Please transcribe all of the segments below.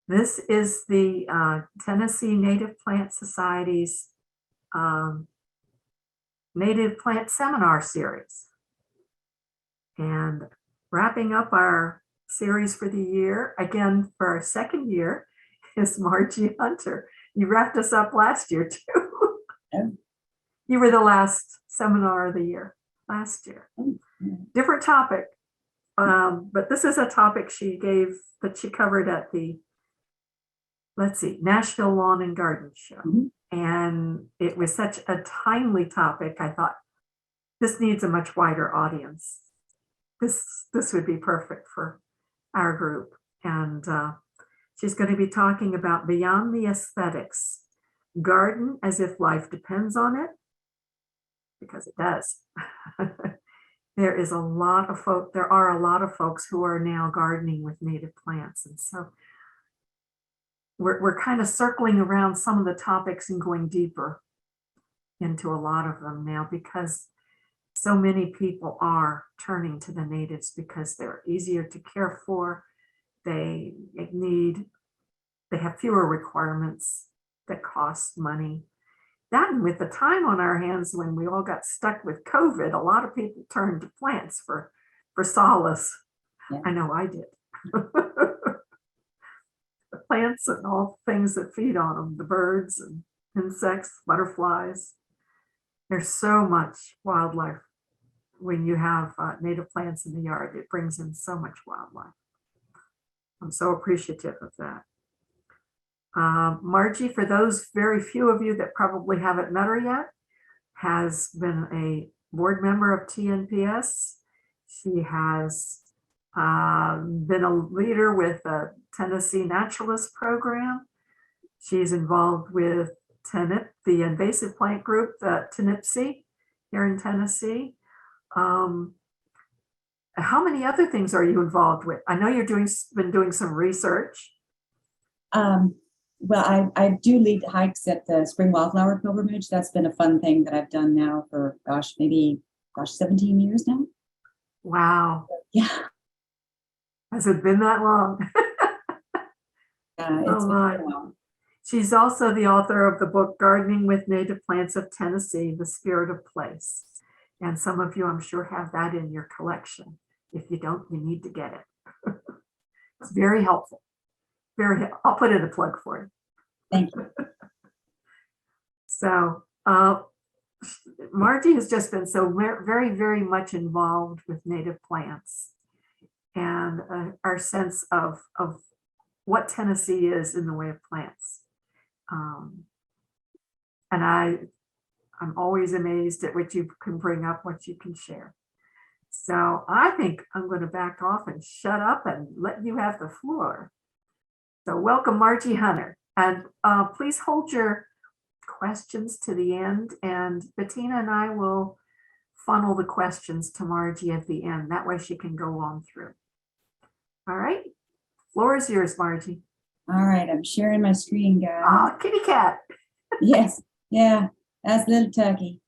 This is the Tennessee Native Plant Society's Native Plant Seminar Series. And wrapping up our series for the year, again, for our second year, is Margie Hunter. You wrapped us up last year, too. Yeah. You were the last seminar of the year last year. Different topic, but this is a topic she gave that she covered at the, let's see, Nashville Lawn and Garden Show. And it was such a timely topic. I thought this needs a much wider audience. This would be perfect for our group. And she's going to be talking about Beyond the Aesthetics, garden as if life depends on it, because it does. There are a lot of folks who are now gardening with native plants. And so we're kind of circling around some of the topics and going deeper into a lot of them now, because so many people are turning to the natives because they're easier to care for. They have fewer requirements that cost money. That, and with the time on our hands when we all got stuck with COVID, a lot of people turned to plants for solace. Yeah. I know I did. The plants and all things that feed on them, the birds and insects, butterflies. There's so much wildlife when you have native plants in the yard. It brings in so much wildlife. I'm so appreciative of that. Margie, for those very few of you that probably haven't met her yet, has been a board member of TNPS. She has been a leader with the Tennessee Naturalist Program. She's involved with the invasive plant group, the TNPS, here in Tennessee. How many other things are you involved with? I know you're been doing some research. Well, I do lead hikes at the Spring Wildflower Pilgrimage. That's been a fun thing that I've done now for, 17 years now. Wow. Yeah. Has it been that long? It's been a while. She's also the author of the book, Gardening with Native Plants of Tennessee, The Spirit of Place. And some of you, I'm sure, have that in your collection. If you don't, you need to get it. It's very helpful. I'll put in a plug for you. Thank you. So Margie has just been so very, very much involved with native plants and our sense of what Tennessee is in the way of plants. And I'm always amazed at what you can bring up, what you can share. So I think I'm going to back off and shut up and let you have the floor. So welcome, Margie Hunter. And please hold your questions to the end, and Bettina and I will funnel the questions to Margie at the end. That way she can go on through. All right, floor is yours, Margie. All right, I'm sharing my screen, guys. Oh, kitty cat. Yes, yeah, that's little Turkey.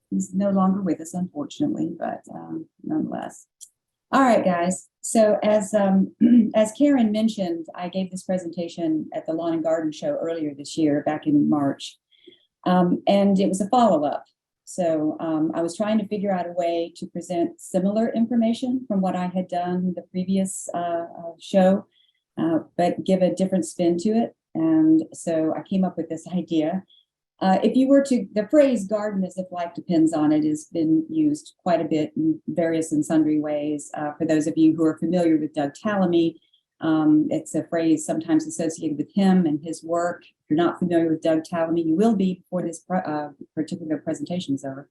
He's no longer with us, unfortunately, but nonetheless. All right, guys. So as Karen mentioned, I gave this presentation at the Lawn and Garden Show earlier this year, back in March, and it was a follow-up. So I was trying to figure out a way to present similar information from what I had done the previous show, but give a different spin to it. And so I came up with this idea. If you were to, the phrase garden as if life depends on it has been used quite a bit in various and sundry ways. For those of you who are familiar with Doug Tallamy, it's a phrase sometimes associated with him and his work. If you're not familiar with Doug Tallamy, you will be before this particular presentation is over.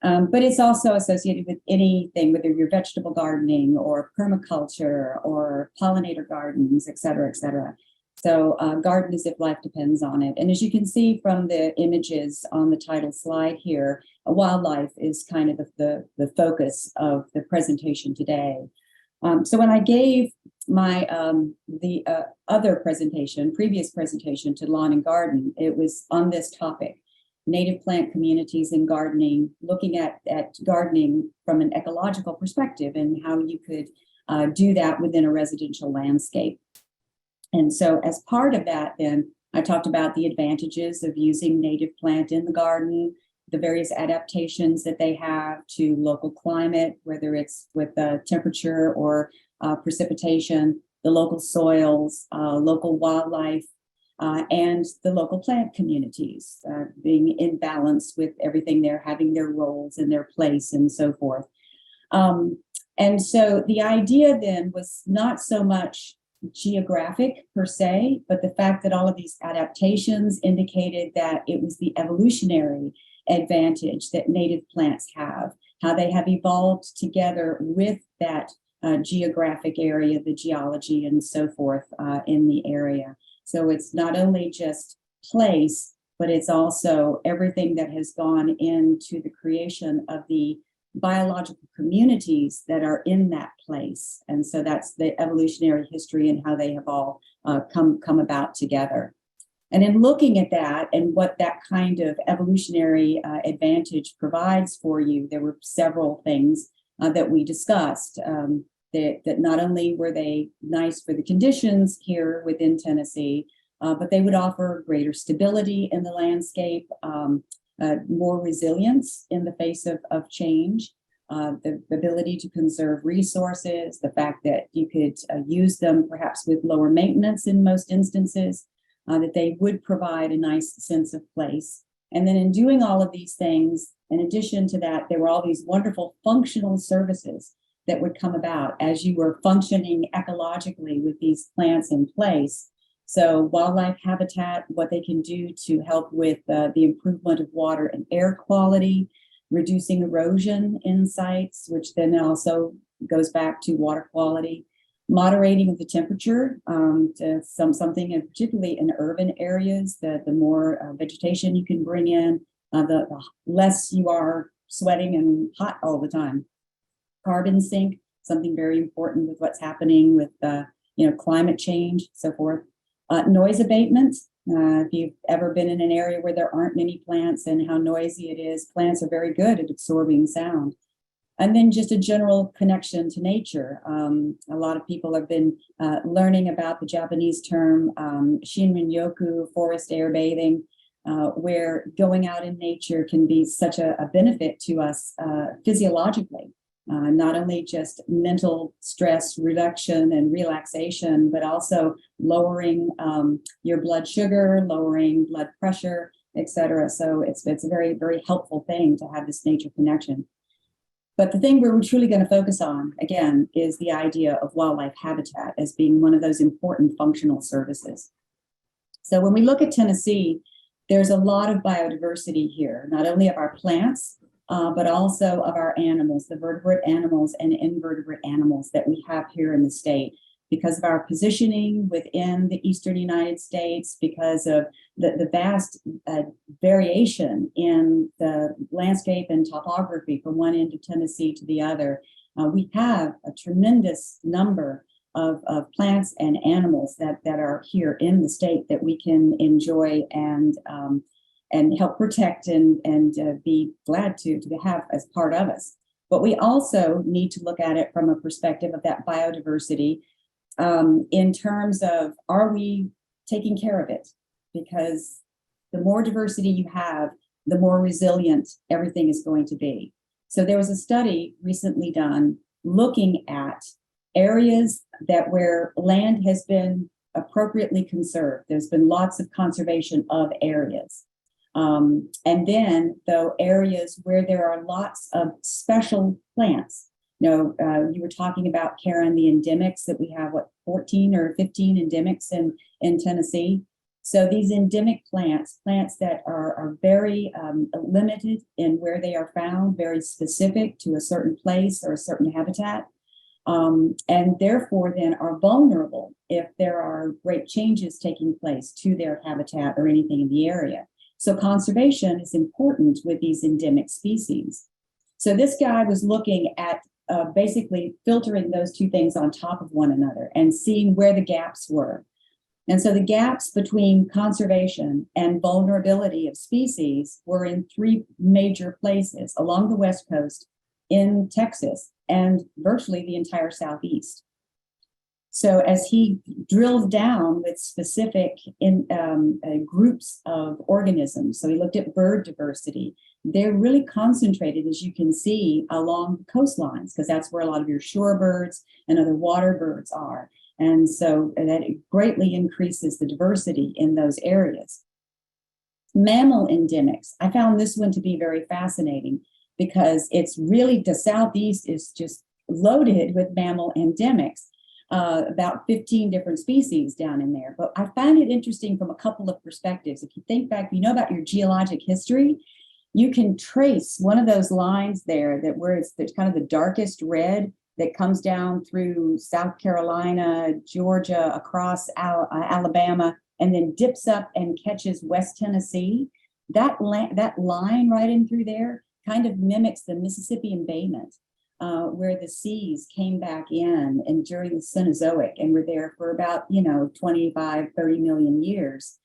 But it's also associated with anything, whether you're vegetable gardening or permaculture or pollinator gardens, et cetera, et cetera. So garden as if life depends on it. And as you can see from the images on the title slide here, wildlife is kind of the focus of the presentation today. So when I gave my other presentation, previous presentation to Lawn and Garden, it was on this topic, native plant communities in gardening, looking at gardening from an ecological perspective and how you could do that within a residential landscape. And so as part of that, then I talked about the advantages of using native plant in the garden, the various adaptations that they have to local climate, whether it's with temperature or precipitation, the local soils, local wildlife, and the local plant communities being in balance with everything there, having their roles and their place and so forth. And so the idea then was not so much geographic per se, but the fact that all of these adaptations indicated that it was the evolutionary advantage that native plants have, how they have evolved together with that geographic area, the geology and so forth in the area. So it's not only just place, but it's also everything that has gone into the creation of the biological communities that are in that place. And so that's the evolutionary history and how they have all come about together. And in looking at that and what that kind of evolutionary advantage provides for you, there were several things that we discussed. That not only were they nice for the conditions here within Tennessee, but they would offer greater stability in the landscape, more resilience in the face of change, the ability to conserve resources, the fact that you could use them perhaps with lower maintenance in most instances, that they would provide a nice sense of place. And then in doing all of these things, in addition to that, there were all these wonderful functional services that would come about as you were functioning ecologically with these plants in place. So wildlife habitat, what they can do to help with the improvement of water and air quality, reducing erosion in sites, which then also goes back to water quality, moderating of the temperature to something, and particularly in urban areas, the more vegetation you can bring in, the less you are sweating and hot all the time. Carbon sink, something very important with what's happening with climate change, so forth. Noise abatement. If you've ever been in an area where there aren't many plants and how noisy it is, plants are very good at absorbing sound. And then just a general connection to nature. A lot of people have been learning about the Japanese term Shinrin-yoku, forest air bathing, where going out in nature can be such a benefit to us physiologically. Not only just mental stress reduction and relaxation, but also lowering your blood sugar, lowering blood pressure, etc. So it's a very, very helpful thing to have this nature connection. But the thing we're truly going to focus on, again, is the idea of wildlife habitat as being one of those important functional services. So when we look at Tennessee, there's a lot of biodiversity here, not only of our plants, but also of our animals, the vertebrate animals and invertebrate animals that we have here in the state, because of our positioning within the eastern United States, because of the vast variation in the landscape and topography from one end of Tennessee to the other. We have a tremendous number of plants and animals that are here in the state that we can enjoy and help protect and be glad to have as part of us. But we also need to look at it from a perspective of that biodiversity in terms of, are we taking care of it? Because the more diversity you have, the more resilient everything is going to be. So there was a study recently done looking at areas where land has been appropriately conserved. There's been lots of conservation of areas. And then, though, areas where there are lots of special plants. You were talking about, Karen, the endemics that we have, 14 or 15 endemics in Tennessee. So these endemic plants that are very limited in where they are found, very specific to a certain place or a certain habitat, and therefore then are vulnerable if there are great changes taking place to their habitat or anything in the area. So conservation is important with these endemic species. So this guy was looking at basically filtering those two things on top of one another and seeing where the gaps were. And so the gaps between conservation and vulnerability of species were in three major places along the West Coast, in Texas, and virtually the entire Southeast. So as he drilled down with specific groups of organisms, so he looked at bird diversity. They're really concentrated, as you can see, along coastlines, because that's where a lot of your shorebirds and other water birds are. And so that greatly increases the diversity in those areas. Mammal endemics. I found this one to be very fascinating because it's really, the Southeast is just loaded with mammal endemics. About 15 different species down in there. But I find it interesting from a couple of perspectives. If you think back, you know about your geologic history, you can trace one of those lines there that where it's kind of the darkest red that comes down through South Carolina, Georgia, across Alabama, and then dips up and catches West Tennessee. That line right in through there kind of mimics the Mississippi embayment. Where the seas came back in and during the Cenozoic and were there for about, 25, 30 million years.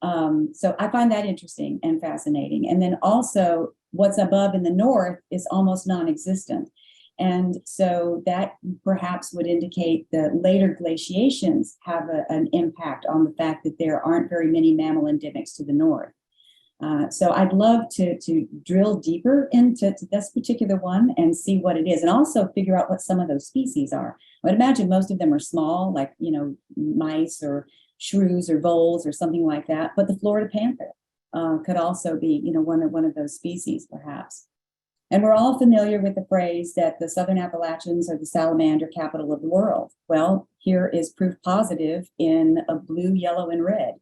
So I find that interesting and fascinating. And then also what's above in the north is almost non-existent. And so that perhaps would indicate that later glaciations have an impact on the fact that there aren't very many mammal endemics to the north. So I'd love to drill deeper into this particular one and see what it is, and also figure out what some of those species are. I would imagine most of them are small, like, mice or shrews or voles or something like that. But the Florida panther could also be, one of those species, perhaps. And we're all familiar with the phrase that the Southern Appalachians are the salamander capital of the world. Well, here is proof positive in a blue, yellow, and red.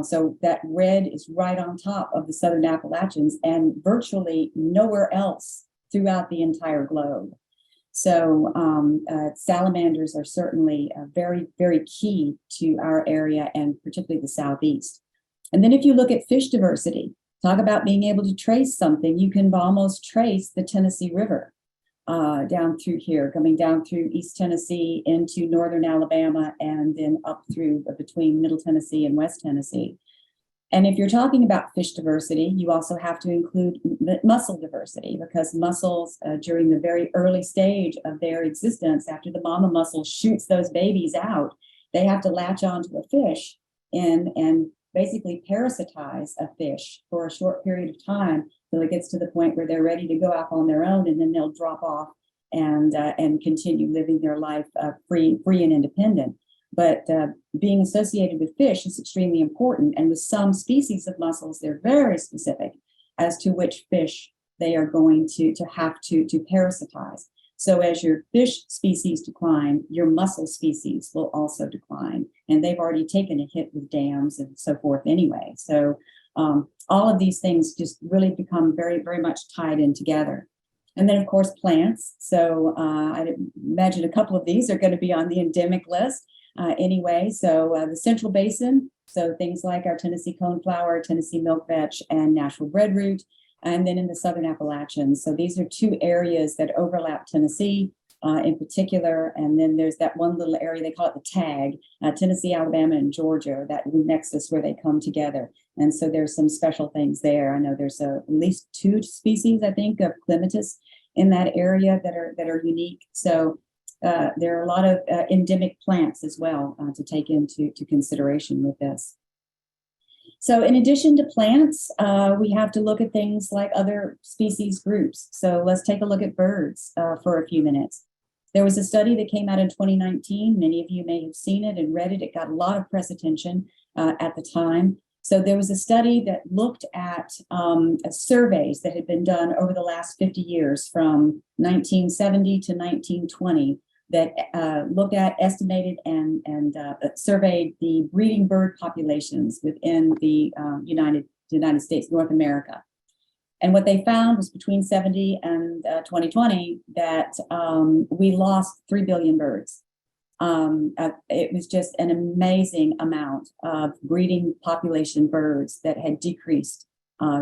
So that red is right on top of the Southern Appalachians and virtually nowhere else throughout the entire globe. So salamanders are certainly very, very key to our area and particularly the Southeast. And then if you look at fish diversity, talk about being able to trace something, you can almost trace the Tennessee River down through here, coming down through East Tennessee into northern Alabama and then up through between Middle Tennessee and West Tennessee. And if you're talking about fish diversity, you also have to include mussel diversity, because mussels during the very early stage of their existence, after the mama mussel shoots those babies out, they have to latch onto a fish and basically parasitize a fish for a short period of time till it gets to the point where they're ready to go off on their own, and then they'll drop off and continue living their life free and independent. But being associated with fish is extremely important. And with some species of mussels, they're very specific as to which fish they are going to have to parasitize. So as your fish species decline, your mussel species will also decline. And they've already taken a hit with dams and so forth anyway. So all of these things just really become very, very much tied in together. And then, of course, plants. So I imagine a couple of these are going to be on the endemic list anyway. So the Central Basin, so things like our Tennessee coneflower, Tennessee milkvetch, and Nashville breadroot. And then in the Southern Appalachians. So these are two areas that overlap Tennessee in particular. And then there's that one little area, they call it the tag, Tennessee, Alabama, and Georgia, that nexus where they come together. And so there's some special things there. I know there's at least 2 species, I think, of clematis in that area that are unique. So there are a lot of endemic plants as well to take into consideration with this. So in addition to plants, we have to look at things like other species groups. So let's take a look at birds for a few minutes. There was a study that came out in 2019. Many of you may have seen it and read it. It got a lot of press attention at the time. So there was a study that looked at surveys that had been done over the last 50 years from 1970 to 1920 that looked at, estimated, and surveyed the breeding bird populations within the United States, North America. And what they found was between 70 and 2020 that we lost 3 billion birds. It was just an amazing amount of breeding population birds that had decreased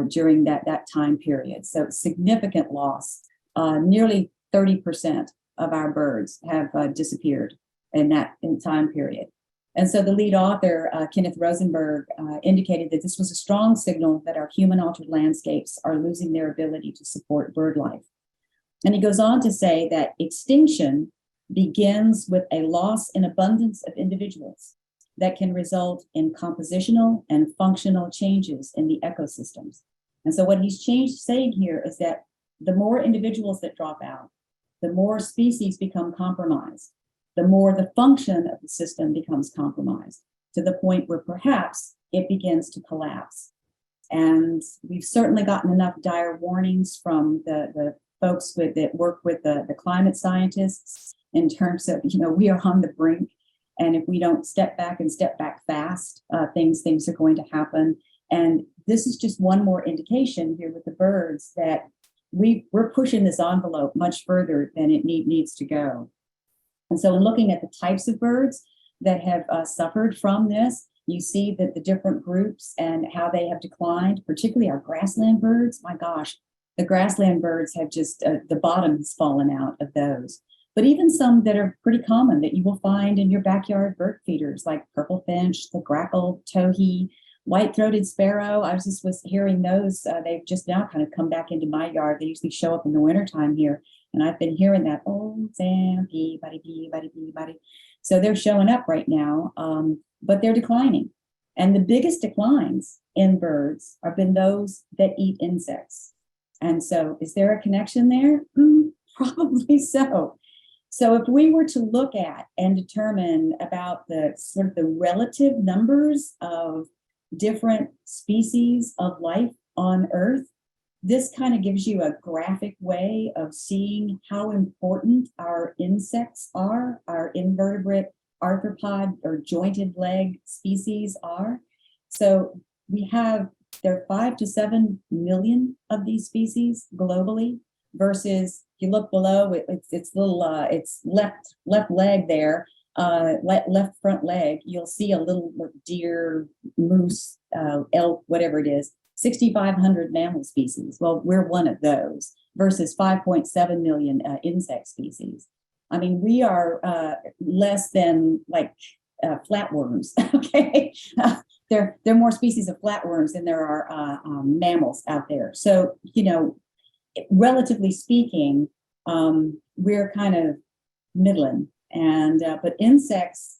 during that time period. So significant loss, nearly 30% of our birds have disappeared in that time period. And so the lead author, Kenneth Rosenberg, indicated that this was a strong signal that our human-altered landscapes are losing their ability to support bird life. And he goes on to say that extinction begins with a loss in abundance of individuals that can result in compositional and functional changes in the ecosystems. And so what he's saying here is that the more individuals that drop out, the more species become compromised, the more the function of the system becomes compromised, to the point where perhaps it begins to collapse. And we've certainly gotten enough dire warnings from the folks that work with the climate scientists in terms of, we are on the brink. And if we don't step back and step back fast, things are going to happen. And this is just one more indication here with the birds that we're pushing this envelope much further than it needs to go. And so looking at the types of birds that have suffered from this, you see that the different groups and how they have declined, particularly our grassland birds. My gosh, the grassland birds have just, the bottom has fallen out of those. But even some that are pretty common that you will find in your backyard bird feeders, like purple finch, the grackle, towhee, white-throated sparrow. I was hearing those. They've just now kind of come back into my yard. They usually show up in the wintertime here. And I've been hearing that, oh, Sam, bee, buddy, bee, buddy, bee, buddy. So they're showing up right now, but they're declining. And the biggest declines in birds have been those that eat insects. And so is there a connection there? Probably so. So if we were to look at and determine about the sort of the relative numbers of different species of life on Earth, this kind of gives you a graphic way of seeing how important our insects are, our invertebrate arthropod or jointed leg species are. So there are 5 to 7 million of these species globally, versus if you look below, it's left leg there, left front leg, you'll see a little deer, moose, elk, whatever it is, 6,500 mammal species. Well, we're one of those versus 5.7 million insect species. I mean, we are less than like flatworms. Okay, there are more species of flatworms than there are mammals out there. So, relatively speaking, we're kind of middling. And but insects,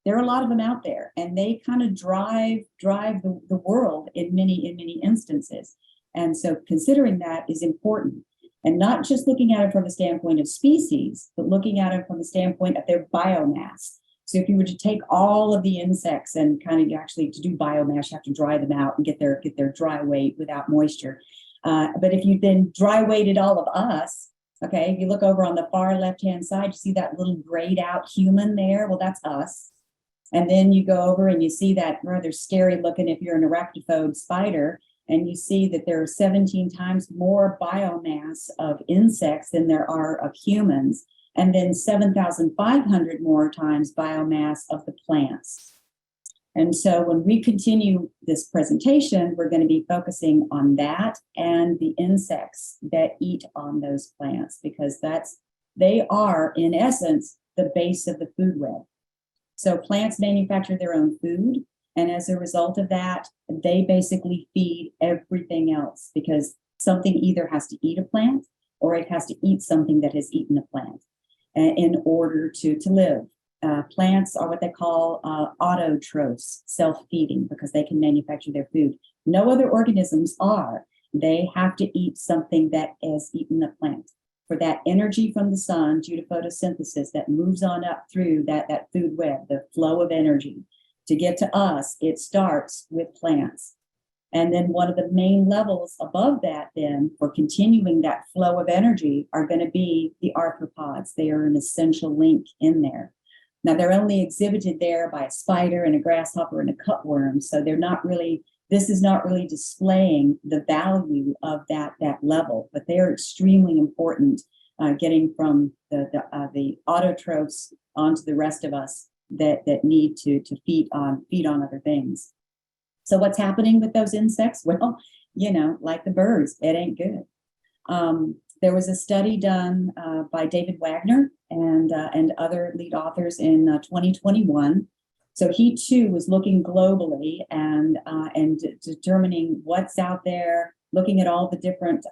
there are a lot of them out there, and they kind of drive the world in many instances. And so considering that is important, and not just looking at it from the standpoint of species, but looking at it from the standpoint of their biomass. So if you were to take all of the insects and kind of actually to do biomass, you have to dry them out and get their dry weight without moisture. But if you then dry weighted all of us, okay, if you look over on the far left-hand side, you see that little grayed out human there? Well, that's us. And then you go over and you see that rather scary looking, if you're an arachnophobe, spider, and you see that there are 17 times more biomass of insects than there are of humans, and then 7,500 more times biomass of the plants. And so when we continue this presentation, we're going to be focusing on that and the insects that eat on those plants, because they are, in essence, the base of the food web. So plants manufacture their own food, and as a result of that, they basically feed everything else, because something either has to eat a plant or it has to eat something that has eaten a plant in order to live. Plants are what they call autotrophs, self-feeding, because they can manufacture their food. No other organisms are. They have to eat something that has eaten a plant. For that energy from the sun due to photosynthesis that moves on up through that food web, the flow of energy, to get to us, it starts with plants. And then one of the main levels above that then for continuing that flow of energy are going to be the arthropods. They are an essential link in there. Now, they're only exhibited there by a spider and a grasshopper and a cutworm. So this is not really displaying the value of that level, but they're extremely important, getting from the autotrophs onto the rest of us that need to feed on other things. So what's happening with those insects? Well, like the birds, it ain't good. There was a study done by David Wagner and other lead authors in 2021. So he too was looking globally and determining what's out there, looking at all the different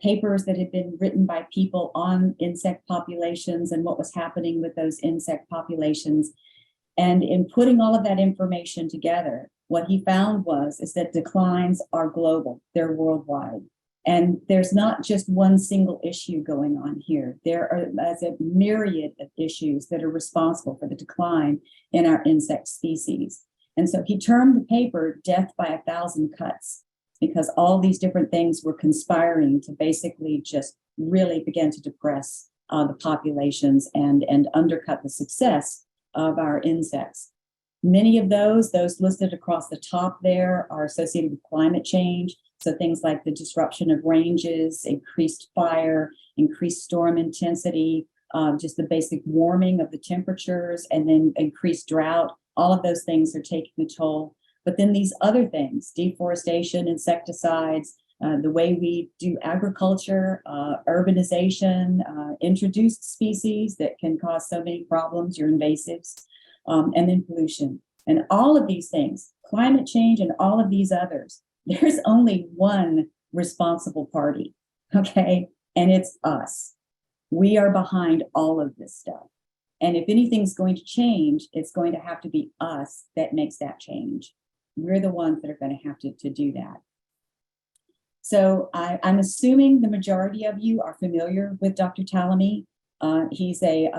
papers that had been written by people on insect populations and what was happening with those insect populations. And in putting all of that information together, what he found is that declines are global, they're worldwide. And there's not just one single issue going on here. There are a myriad of issues that are responsible for the decline in our insect species. And so he termed the paper Death by 1,000 Cuts, because all these different things were conspiring to basically just really begin to depress the populations and undercut the success of our insects. Many of those listed across the top there are associated with climate change. So things like the disruption of ranges, increased fire, increased storm intensity, just the basic warming of the temperatures, and then increased drought. All of those things are taking a toll. But then these other things, deforestation, insecticides, the way we do agriculture, urbanization, introduced species that can cause so many problems, your invasives, and then pollution. And all of these things, climate change and all of these others, there's only one responsible party, okay? And it's us. We are behind all of this stuff. And if anything's going to change, it's going to have to be us that makes that change. We're the ones that are going to have to do that. So I'm assuming the majority of you are familiar with Dr. Talamy. He's a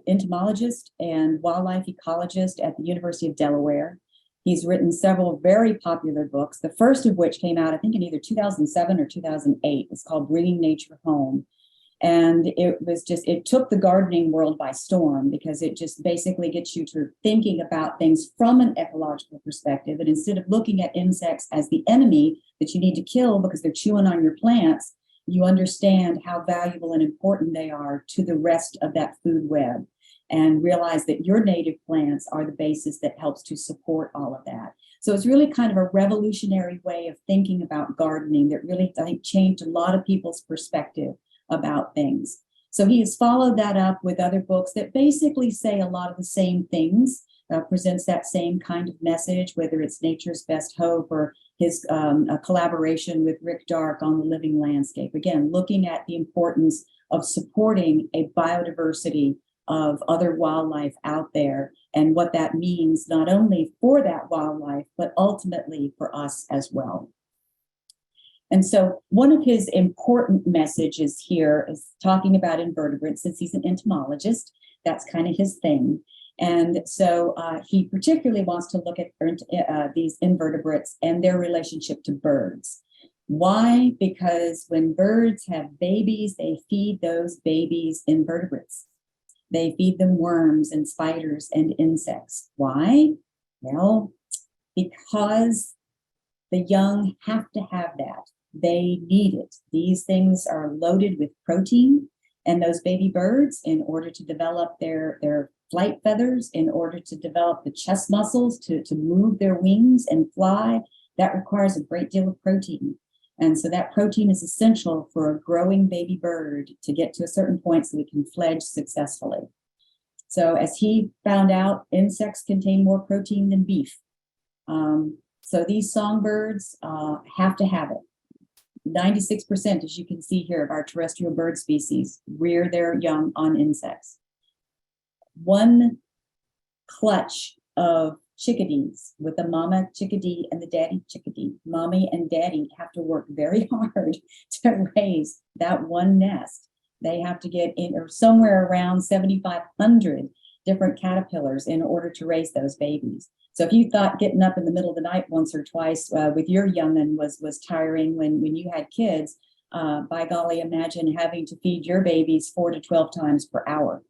entomologist and wildlife ecologist at the University of Delaware. He's written several very popular books, the first of which came out, I think, in either 2007 or 2008. It's called Bringing Nature Home. And it took the gardening world by storm, because it just basically gets you to thinking about things from an ecological perspective. And instead of looking at insects as the enemy that you need to kill because they're chewing on your plants, you understand how valuable and important they are to the rest of that food web, and realize that your native plants are the basis that helps to support all of that. So it's really kind of a revolutionary way of thinking about gardening that really, I think, changed a lot of people's perspective about things. So he has followed that up with other books that basically say a lot of the same things, presents that same kind of message, whether it's Nature's Best Hope or his collaboration with Rick Dark on The Living Landscape. Again, looking at the importance of supporting a biodiversity of other wildlife out there and what that means not only for that wildlife, but ultimately for us as well. And so one of his important messages here is talking about invertebrates, since he's an entomologist. That's kind of his thing. And so he particularly wants to look at these invertebrates and their relationship to birds. Why? Because when birds have babies, they feed those babies invertebrates. They feed them worms and spiders and insects. Why? Well, because the young have to have that. They need it. These things are loaded with protein, and those baby birds, in order to develop their flight feathers, in order to develop the chest muscles to move their wings and fly, that requires a great deal of protein. And so that protein is essential for a growing baby bird to get to a certain point so it can fledge successfully. So as he found out, insects contain more protein than beef. So these songbirds have to have it. 96%, as you can see here, of our terrestrial bird species rear their young on insects. One clutch of chickadees with the mama chickadee and the daddy chickadee. Mommy and daddy have to work very hard to raise that one nest. They have to get in or somewhere around 7,500 different caterpillars in order to raise those babies. So if you thought getting up in the middle of the night once or twice with your young'un was tiring when you had kids, by golly, imagine having to feed your babies 4 to 12 times per hour,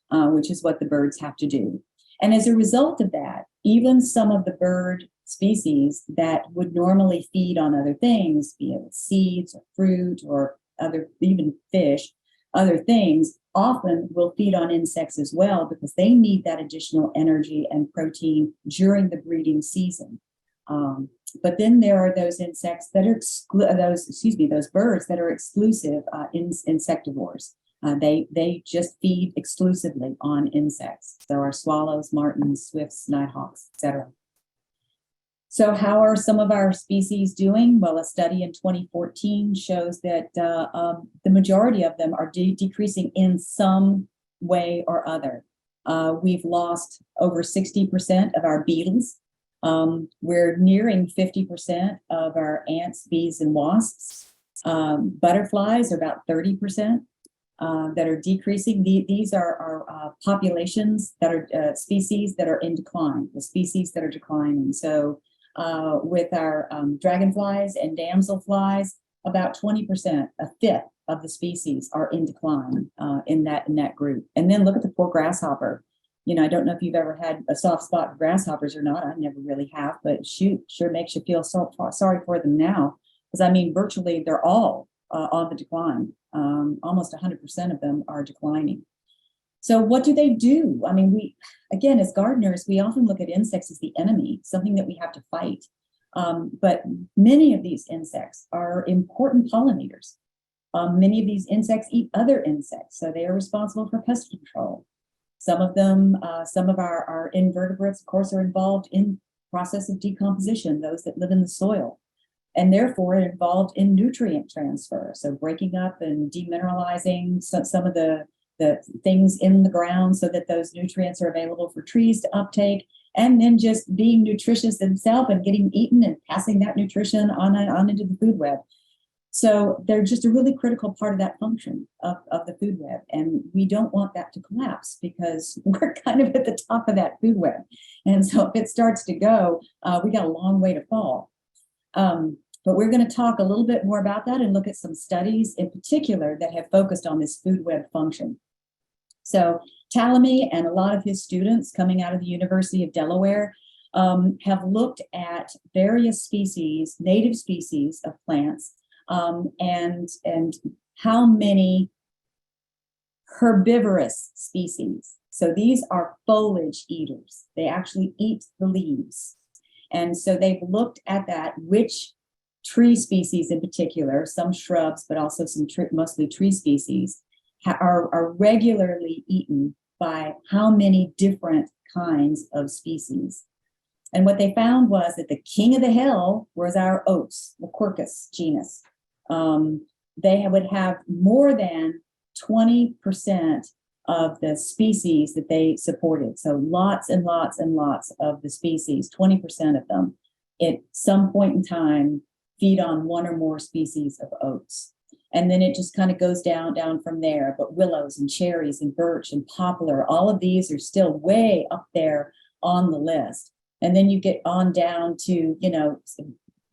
which is what the birds have to do. And as a result of that, even some of the bird species that would normally feed on other things, be it seeds or fruit or other, even fish, other things, often will feed on insects as well, because they need that additional energy and protein during the breeding season. But then there are those insects that are those birds that are exclusive insectivores. They just feed exclusively on insects. So our swallows, martins, swifts, nighthawks, etc. So how are some of our species doing? Well, a study in 2014 shows that the majority of them are decreasing in some way or other. We've lost over 60% of our beetles. We're nearing 50% of our ants, bees, and wasps. Butterflies are about 30% that are decreasing. These are populations that are species that are in decline, the species that are declining. So with our dragonflies and damselflies, about 20%, a fifth of the species are in decline in that group. And then look at the poor grasshopper. You know, I don't know if you've ever had a soft spot for grasshoppers or not. I never really have, but shoot, sure makes you feel so sorry for them now. Because I mean, virtually they're all on the decline. Almost 100% of them are declining. So what do they do? I mean, we, again, as gardeners, we often look at insects as the enemy, something that we have to fight. But many of these insects are important pollinators. Many of these insects eat other insects, so they are responsible for pest control. Some of them, some of our invertebrates, of course, are involved in process of decomposition, those that live in the soil, and therefore involved in nutrient transfer. So breaking up and demineralizing some of the things in the ground so that those nutrients are available for trees to uptake, and then just being nutritious themselves and getting eaten and passing that nutrition on into the food web. So they're just a really critical part of that function of the food web. And we don't want that to collapse because we're kind of at the top of that food web. And so if it starts to go, we got a long way to fall. But we're going to talk a little bit more about that and look at some studies in particular that have focused on this food web function. So Talamy and a lot of his students coming out of the University of Delaware have looked at various species, native species of plants, and how many herbivorous species. So these are foliage eaters. They actually eat the leaves. And so they've looked at that, which tree species in particular, some shrubs, but also some mostly tree species, are regularly eaten by how many different kinds of species. And what they found was that the king of the hill was our oats, the Quercus genus. They would have more than 20% of the species that they supported. So lots and lots and lots of the species, 20% of them, at some point in time, feed on one or more species of oats. And then it just kind of goes down from there. But willows and cherries and birch and poplar, all of these are still way up there on the list. And then you get on down to, you know,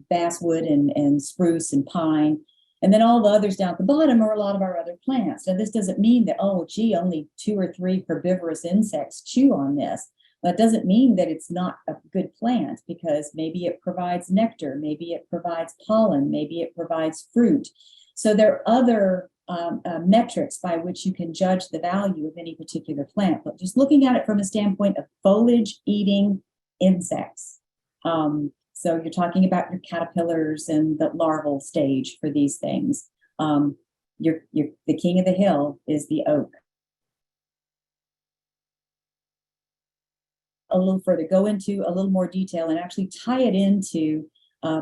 basswood and spruce and pine. And then all the others down at the bottom are a lot of our other plants. Now, this doesn't mean that, oh, gee, only 2 or 3 herbivorous insects chew on this. That doesn't mean that it's not a good plant, because maybe it provides nectar, maybe it provides pollen, maybe it provides fruit. So there are other metrics by which you can judge the value of any particular plant. But just looking at it from a standpoint of foliage-eating insects. So you're talking about your caterpillars and the larval stage for these things. The king of the hill is the oak. A little further, go into a little more detail and actually tie it into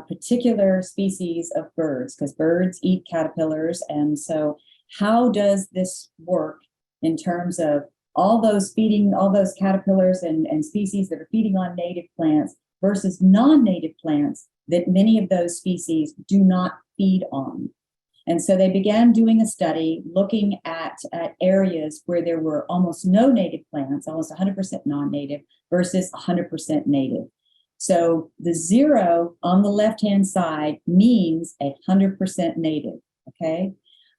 particular species of birds, because birds eat caterpillars. And so how does this work in terms of all those caterpillars and species that are feeding on native plants versus non-native plants that many of those species do not feed on? And so they began doing a study looking at areas where there were almost no native plants, almost 100% non-native versus 100% native. So the 0 on the left-hand side means 100% native, okay?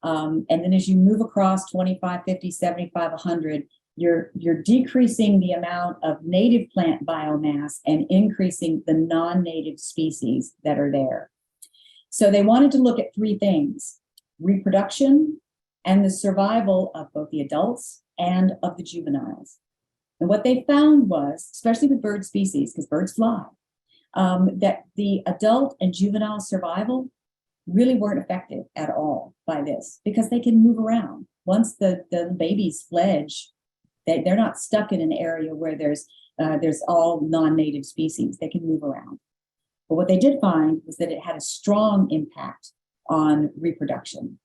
And then as you move across 25, 50, 75, 100, you're decreasing the amount of native plant biomass and increasing the non-native species that are there. So they wanted to look at 3 things: reproduction and the survival of both the adults and of the juveniles. And what they found was, especially with bird species, because birds fly, that the adult and juvenile survival really weren't affected at all by this, because they can move around. Once the babies fledge, they're not stuck in an area where there's all non-native species. They can move around. But what they did find was that it had a strong impact on reproduction.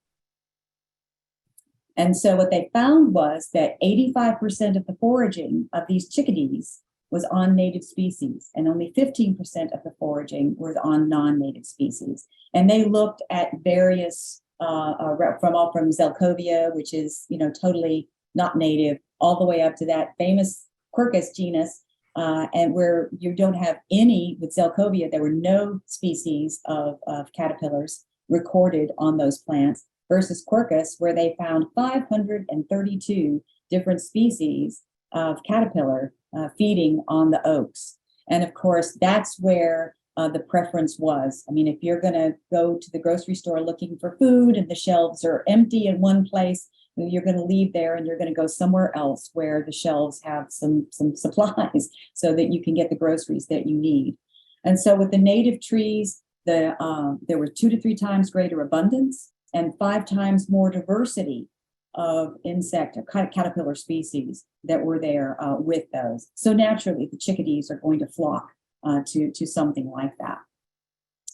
And so what they found was that 85% of the foraging of these chickadees was on native species, and only 15% of the foraging was on non-native species. And they looked at various, from Zelkovia, which is, totally not native, all the way up to that famous Quercus genus, and where you don't have any, with Zelkovia, there were no species of caterpillars recorded on those plants, versus Quercus, where they found 532 different species of caterpillar feeding on the oaks. And of course, that's where the preference was. I mean, if you're going to go to the grocery store looking for food and the shelves are empty in one place, you're going to leave there and you're going to go somewhere else where the shelves have some supplies so that you can get the groceries that you need. And so with the native trees, there were 2 to 3 times greater abundance and 5 times more diversity of insect or caterpillar species that were there with those. So naturally, the chickadees are going to flock to something like that.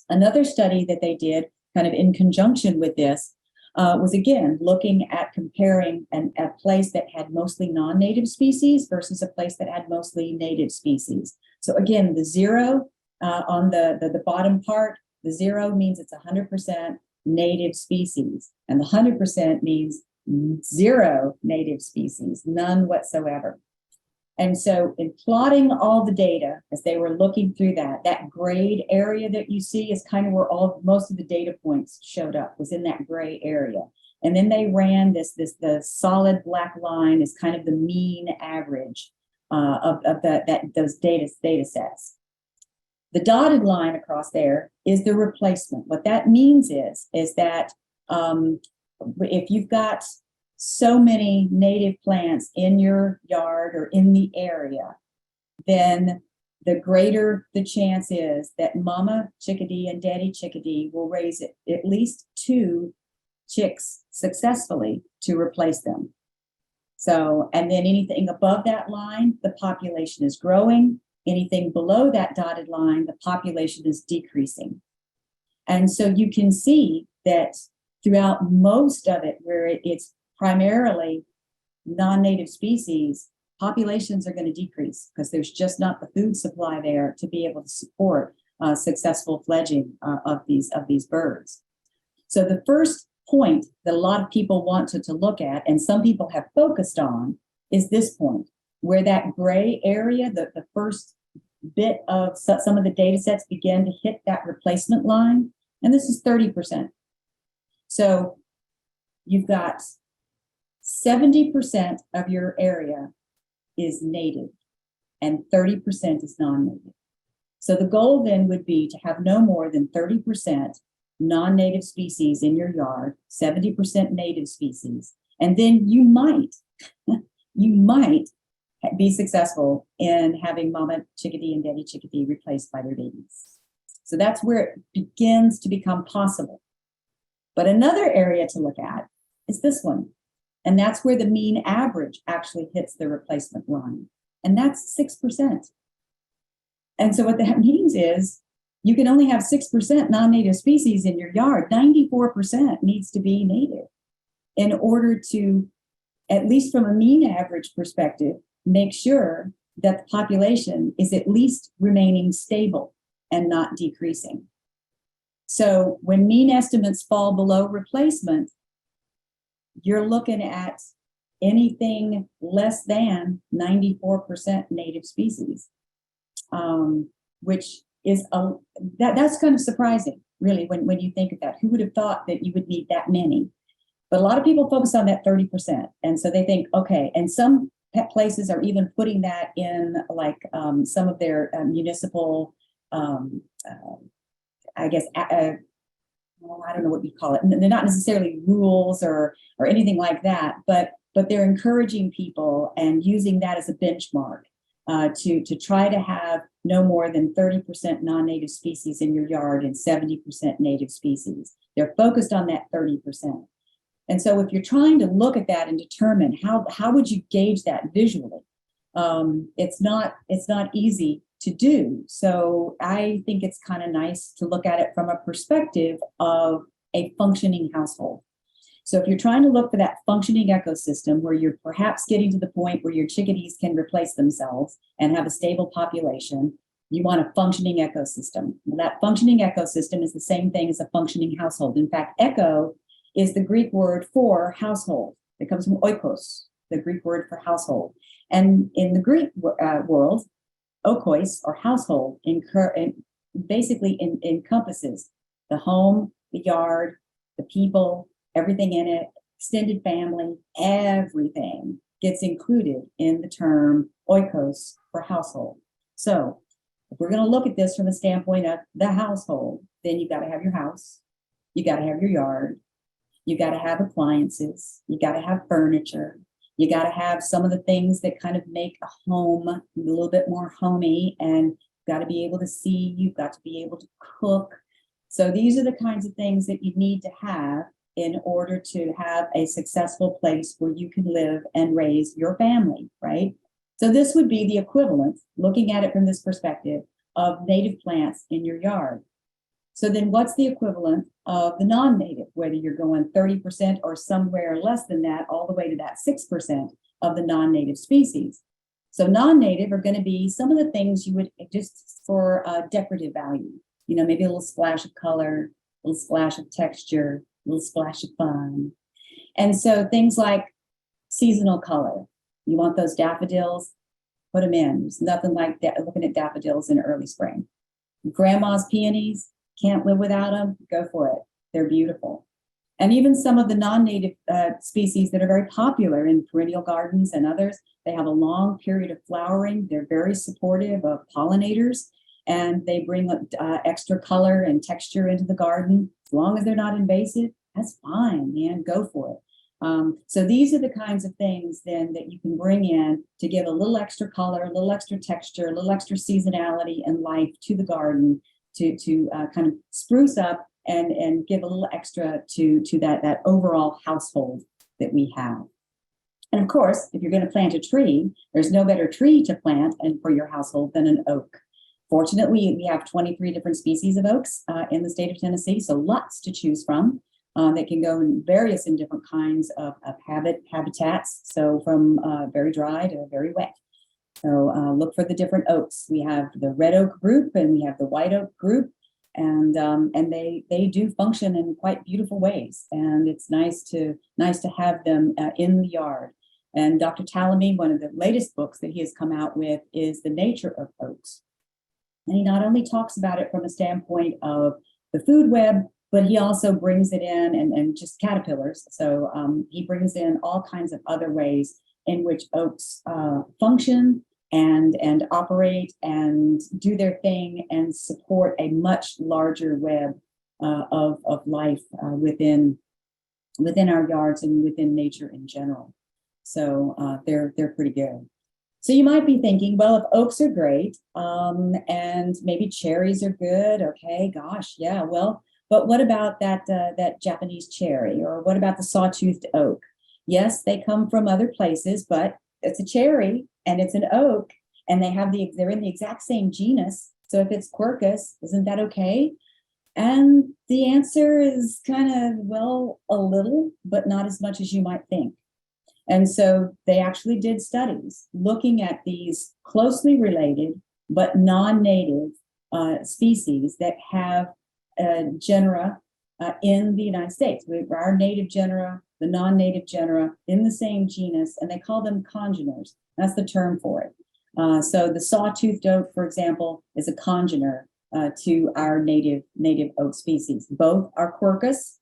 Another study that they did kind of in conjunction with this was, again, looking at comparing a place that had mostly non-native species versus a place that had mostly native species. So again, the 0 on the bottom part, the 0 means it's 100% native species, and the 100% means 0 native species, none whatsoever. And so in plotting all the data, as they were looking through that grayed area that you see is kind of where most of the data points showed up, was in that gray area. And then they ran the solid black line is kind of the mean average of those data sets. The dotted line across there is the replacement. What that means is that if you've got so many native plants in your yard or in the area, then the greater the chance is that mama chickadee and daddy chickadee will raise at least 2 chicks successfully to replace them. So, and then anything above that line, the population is growing. Anything below that dotted line, the population is decreasing. And so you can see that throughout most of it, where it's primarily non-native species, populations are going to decrease because there's just not the food supply there to be able to support successful fledging of these birds. So the first point that a lot of people want to look at, and some people have focused on, is this point, where that gray area, the first bit of some of the data sets begin to hit that replacement line, and this is 30%. So you've got 70% of your area is native and 30% is non-native. So the goal then would be to have no more than 30% non-native species in your yard, 70% native species, and then you might be successful in having mama chickadee and daddy chickadee replaced by their babies. So that's where it begins to become possible. But another area to look at is this one. And that's where the mean average actually hits the replacement line. And that's 6%. And so what that means is you can only have 6% non-native species in your yard. 94% needs to be native in order to, at least from a mean average perspective, make sure that the population is at least remaining stable and not decreasing. So when mean estimates fall below replacement, you're looking at anything less than 94% native species, which is that's kind of surprising, really, when you think of that. Who would have thought that you would need that many? But a lot of people focus on that 30%, and so they think, okay. And some places are even putting that in, like some of their municipal, I guess. Well, I don't know what you call it. They're not necessarily rules or anything like that, but they're encouraging people and using that as a benchmark to try to have no more than 30% non-native species in your yard and 70% native species. They're focused on that 30%. And so if you're trying to look at that and determine how would you gauge that visually, it's not easy to do. So I think it's kind of nice to look at it from a perspective of a functioning household. So if you're trying to look for that functioning ecosystem where you're perhaps getting to the point where your chickadees can replace themselves and have a stable population, you want a functioning ecosystem. Well, that functioning ecosystem is the same thing as a functioning household. In fact, echo is the Greek word for household. It comes from oikos, the Greek word for household. And in the Greek world, oikos, or household, basically encompasses the home, the yard, the people, everything in it, extended family, everything gets included in the term oikos for household. So if we're going to look at this from the standpoint of the household, then you've got to have your house, you got to have your yard, you got to have appliances, you got to have furniture, you got to have some of the things that kind of make a home a little bit more homey, and you've got to be able to see, you've got to be able to cook. So these are the kinds of things that you need to have in order to have a successful place where you can live and raise your family, right? So this would be the equivalent, looking at it from this perspective, of native plants in your yard. So then what's the equivalent of the non-native, whether you're going 30% or somewhere less than that, all the way to that 6% of the non-native species? So non-native are going to be some of the things you would just for decorative value, you know, maybe a little splash of color, a little splash of texture, a little splash of fun. And so things like seasonal color. You want those daffodils? Put them in. There's nothing like looking at daffodils in early spring. Grandma's peonies, can't live without them. Go for it. They're beautiful. And even some of the non-native species that are very popular in perennial gardens and others, they have a long period of flowering. They're very supportive of pollinators, and they bring extra color and texture into the garden. As long as they're not invasive, that's fine, man, go for it. So these are the kinds of things then that you can bring in to give a little extra color, a little extra texture, a little extra seasonality and life to the garden to kind of spruce up and give a little extra to that overall household that we have. And of course, if you're going to plant a tree, there's no better tree to plant and for your household than an oak. Fortunately, we have 23 different species of oaks in the state of Tennessee, so lots to choose from. They can go in various and different kinds of habitats, so from very dry to very wet. So look for the different oaks. We have the red oak group and we have the white oak group, and they do function in quite beautiful ways. And it's nice to have them in the yard. And Dr. Talamy, one of the latest books that he has come out with is The Nature of Oaks. And he not only talks about it from a standpoint of the food web, but he also brings it in and just caterpillars. So he brings in all kinds of other ways in which oaks function and operate and do their thing and support a much larger web of life within our yards and within nature in general. So they're pretty good. So you might be thinking, well, if oaks are great and maybe cherries are good, okay, gosh, yeah, well, but what about that Japanese cherry, or what about the sawtoothed oak? Yes, they come from other places, but it's a cherry and it's an oak, and they're in the exact same genus. So if it's Quercus, isn't that okay? And the answer is kind of, well, a little, but not as much as you might think. And so they actually did studies looking at these closely related but non-native species that have genera in the United States. Our native genera, the non-native genera in the same genus, and they call them congeners. That's the term for it. So the sawtoothed oak, for example, is a congener to our native oak species. Both are Quercus,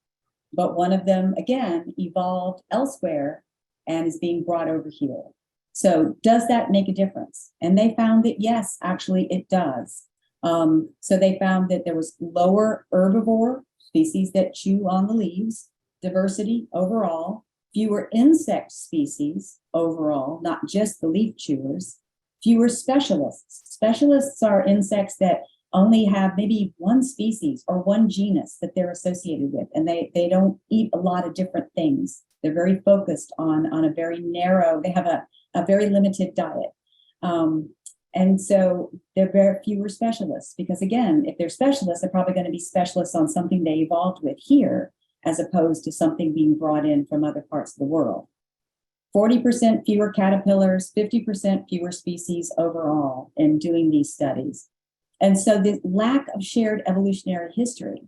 but one of them, again, evolved elsewhere and is being brought over here. So does that make a difference? And they found that yes, actually it does. So they found that there was lower herbivore species that chew on the leaves, diversity overall, fewer insect species overall, not just the leaf chewers, fewer specialists. Specialists are insects that only have maybe one species or one genus that they're associated with, and they don't eat a lot of different things. They're very focused on a very narrow, they have a very limited diet. And so there are very fewer specialists because, again, if they're specialists, they're probably going to be specialists on something they evolved with here, as opposed to something being brought in from other parts of the world. 40% fewer caterpillars, 50% fewer species overall in doing these studies. And so the lack of shared evolutionary history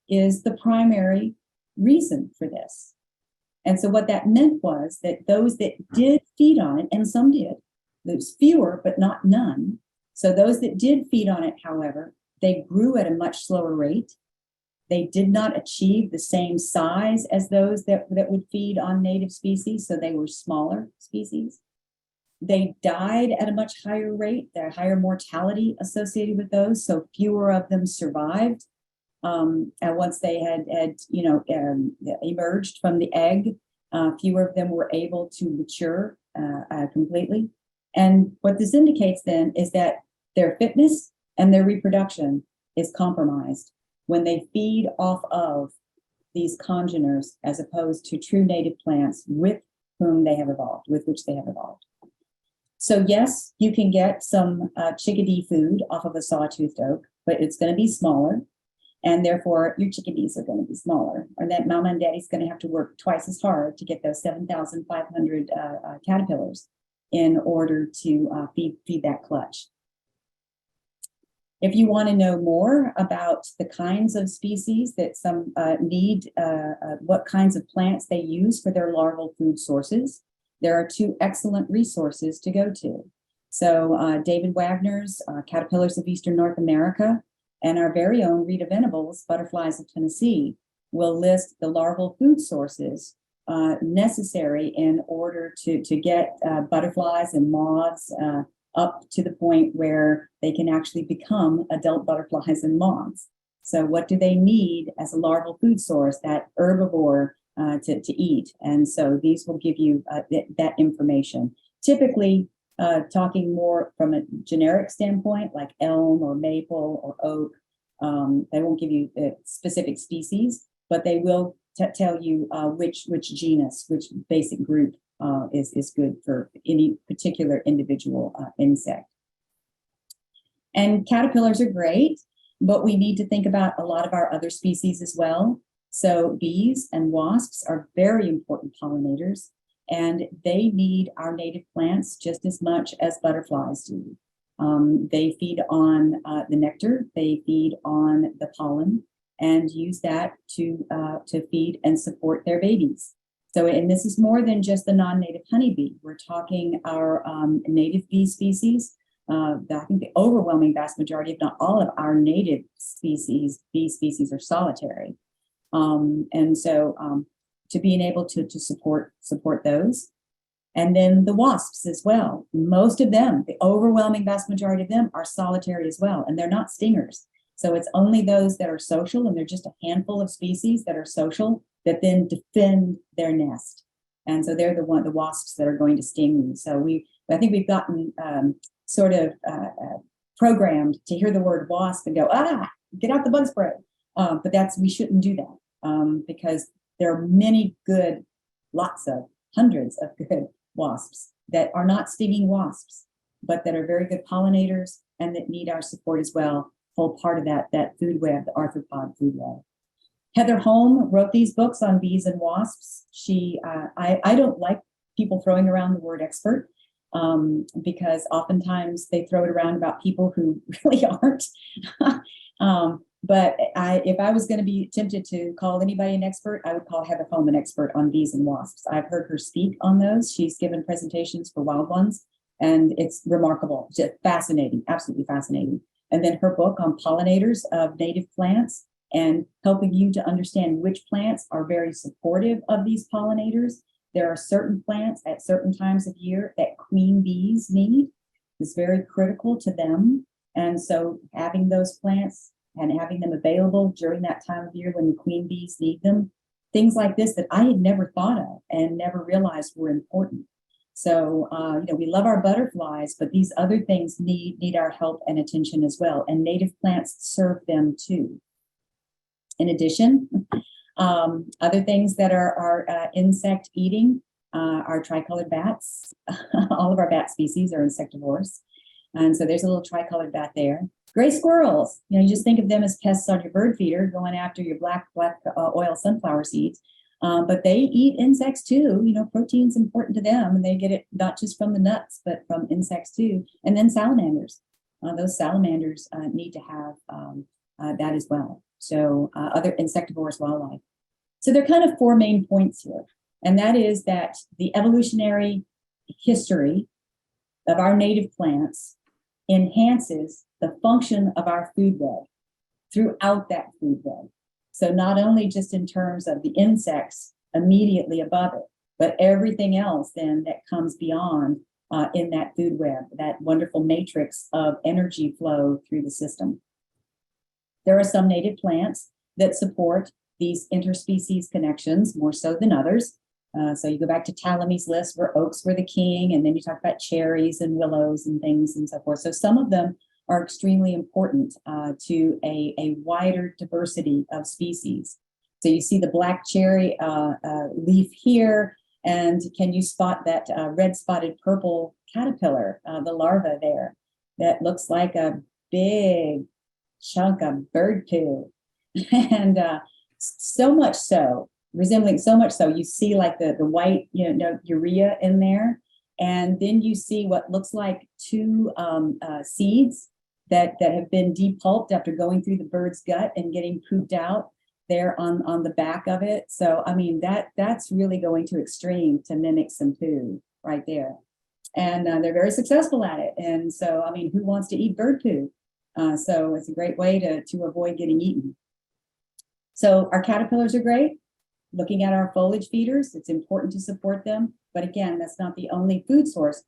is the primary reason for this. And so what that meant was that those that did feed on it, and some did, there's fewer, but not none. So those that did feed on it, however, they grew at a much slower rate. They did not achieve the same size as those that would feed on native species, so they were smaller species. They died at a much higher rate. There are higher mortality associated with those, so fewer of them survived. And once they had emerged from the egg, fewer of them were able to mature completely. And what this indicates then is that their fitness and their reproduction is compromised when they feed off of these congeners as opposed to true native plants with whom they have evolved, with which they have evolved. So yes, you can get some chickadee food off of a sawtoothed oak, but it's going to be smaller. And therefore, your chickadees are going to be smaller, or that mama and daddy's going to have to work twice as hard to get those 7,500 caterpillars in order to feed that clutch. If you want to know more about the kinds of species that some need, what kinds of plants they use for their larval food sources, there are two excellent resources to go to. So David Wagner's Caterpillars of Eastern North America and our very own Rita Venables, Butterflies of Tennessee, will list the larval food sources necessary in order to get butterflies and moths up to the point where they can actually become adult butterflies and moths. So what do they need as a larval food source, that herbivore to eat? And so these will give you that information. Typically, talking more from a generic standpoint, like elm or maple or oak, they won't give you specific species, but they will tell you which genus, which basic group is good for any particular individual insect. And caterpillars are great, but we need to think about a lot of our other species as well. So bees and wasps are very important pollinators, and they need our native plants just as much as butterflies do. They feed on the nectar, they feed on the pollen, and use that to feed and support their babies. So, and this is more than just the non-native honeybee. We're talking our native bee species. I think the overwhelming vast majority, if not all of our native species, bee species, are solitary. And so to being able to support those. And then the wasps as well. Most of them, the overwhelming vast majority of them, are solitary as well, and they're not stingers. So it's only those that are social, and they're just a handful of species that are social that then defend their nest. And so they're the wasps that are going to sting you. So I think we've gotten sort of programmed to hear the word wasp and go, get out the bug spray. But we shouldn't do that because there are many good, hundreds of good wasps that are not stinging wasps, but that are very good pollinators and that need our support as well. Whole part of that food web, the arthropod food web. Heather Holm wrote these books on bees and wasps. I don't like people throwing around the word expert because oftentimes they throw it around about people who really aren't. But if I was going to be tempted to call anybody an expert, I would call Heather Holm an expert on bees and wasps. I've heard her speak on those. She's given presentations for wild ones, and it's remarkable, just fascinating, absolutely fascinating. And then her book on pollinators of native plants and helping you to understand which plants are very supportive of these pollinators. There are certain plants at certain times of year that queen bees need. It's very critical to them. And so having those plants and having them available during that time of year when the queen bees need them, things like this that I had never thought of and never realized were important. So, we love our butterflies, but these other things need our help and attention as well. And native plants serve them too. In addition, other things that are insect eating are tricolored bats. All of our bat species are insectivores. And so there's a little tricolored bat there. Gray squirrels, you just think of them as pests on your bird feeder going after your black oil sunflower seeds. But they eat insects too. Protein's important to them, and they get it not just from the nuts, but from insects too. And then salamanders. Those salamanders need to have that as well. So other insectivorous wildlife. So there are kind of four main points here. And that is that the evolutionary history of our native plants enhances the function of our food web throughout that food web. So not only just in terms of the insects immediately above it, but everything else then that comes beyond in that food web, that wonderful matrix of energy flow through the system. There are some native plants that support these interspecies connections more so than others. So you go back to Ptolemy's list where oaks were the king, and then you talk about cherries and willows and things and so forth. So some of them are extremely important to a wider diversity of species. So you see the black cherry leaf here, and can you spot that red spotted purple caterpillar, the larva there, that looks like a big chunk of bird poo. And so much so, resembling so much so, you see like the white, urea in there. And then you see what looks like two seeds that have been depulped after going through the bird's gut and getting pooped out there on the back of it. So, I mean, that's really going to extreme to mimic some poo right there. And they're very successful at it. And so, I mean, who wants to eat bird poo? So it's a great way to avoid getting eaten. So our caterpillars are great. Looking at our foliage feeders, it's important to support them. But again, that's not the only food source,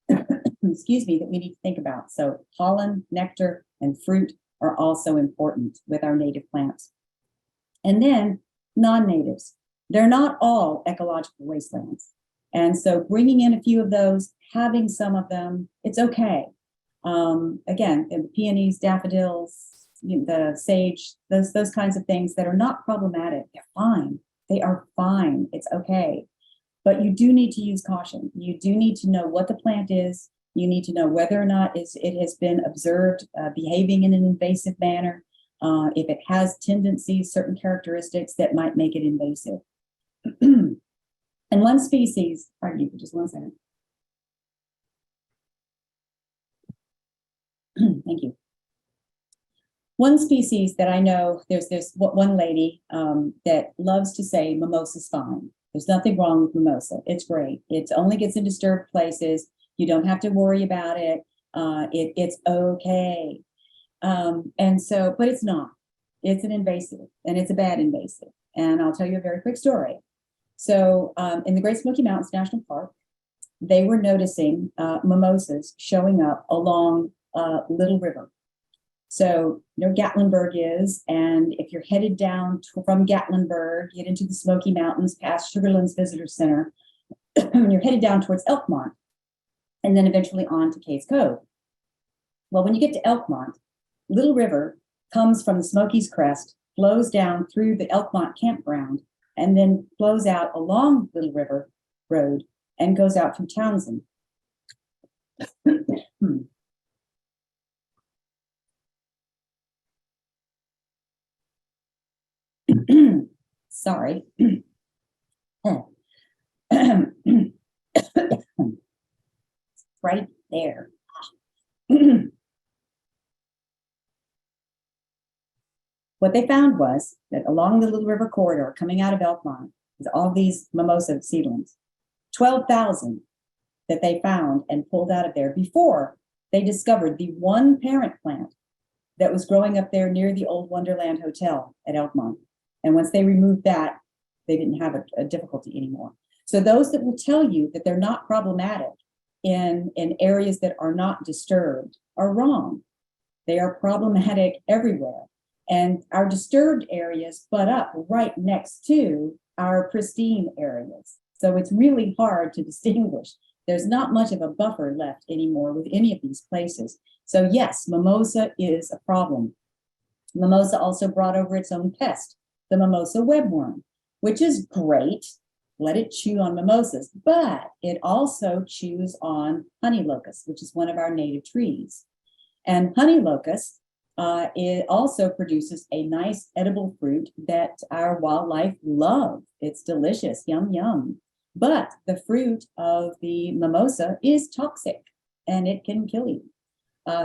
excuse me, that we need to think about. So pollen, nectar, and fruit are also important with our native plants. And then non-natives. They're not all ecological wastelands. And so bringing in a few of those, having some of them, it's okay. Again, the peonies, daffodils, the sage, those kinds of things that are not problematic, they're fine. They are fine. It's okay. But you do need to use caution. You do need to know what the plant is. You need to know whether or not it has been observed behaving in an invasive manner. If it has tendencies, certain characteristics that might make it invasive. And one species, pardon me for just 1 second. Thank you. One species that I know, there's one lady that loves to say mimosa's fine. There's nothing wrong with mimosa. It's great. It only gets in disturbed places. You don't have to worry about it. It's okay. And so, but it's not. It's an invasive, and it's a bad invasive. And I'll tell you a very quick story. So in the Great Smoky Mountains National Park, they were noticing mimosas showing up along Little River. So, Gatlinburg is, and if you're headed down from Gatlinburg, get into the Smoky Mountains past Sugarlands Visitor Center, you're headed down towards Elkmont, and then eventually on to Case Cove. Well, when you get to Elkmont, Little River comes from the Smokies Crest, flows down through the Elkmont campground, and then flows out along Little River Road and goes out through Townsend. Sorry. Right there. What they found was that along the Little River corridor coming out of Elkmont is all these mimosa seedlings, 12,000 that they found and pulled out of there before they discovered the one parent plant that was growing up there near the old Wonderland Hotel at Elkmont. And once they removed that, they didn't have a difficulty anymore. So those that will tell you that they're not problematic in areas that are not disturbed are wrong. They are problematic everywhere. And our disturbed areas butt up right next to our pristine areas. So it's really hard to distinguish. There's not much of a buffer left anymore with any of these places. So yes, mimosa is a problem. Mimosa also brought over its own pest, the mimosa webworm, which is great. let it chew on mimosas, but it also chews on honey locust, which is one of our native trees. And honey locust it also produces a nice edible fruit that our wildlife love. It's delicious, yum, yum. But the fruit of the mimosa is toxic and it can kill you,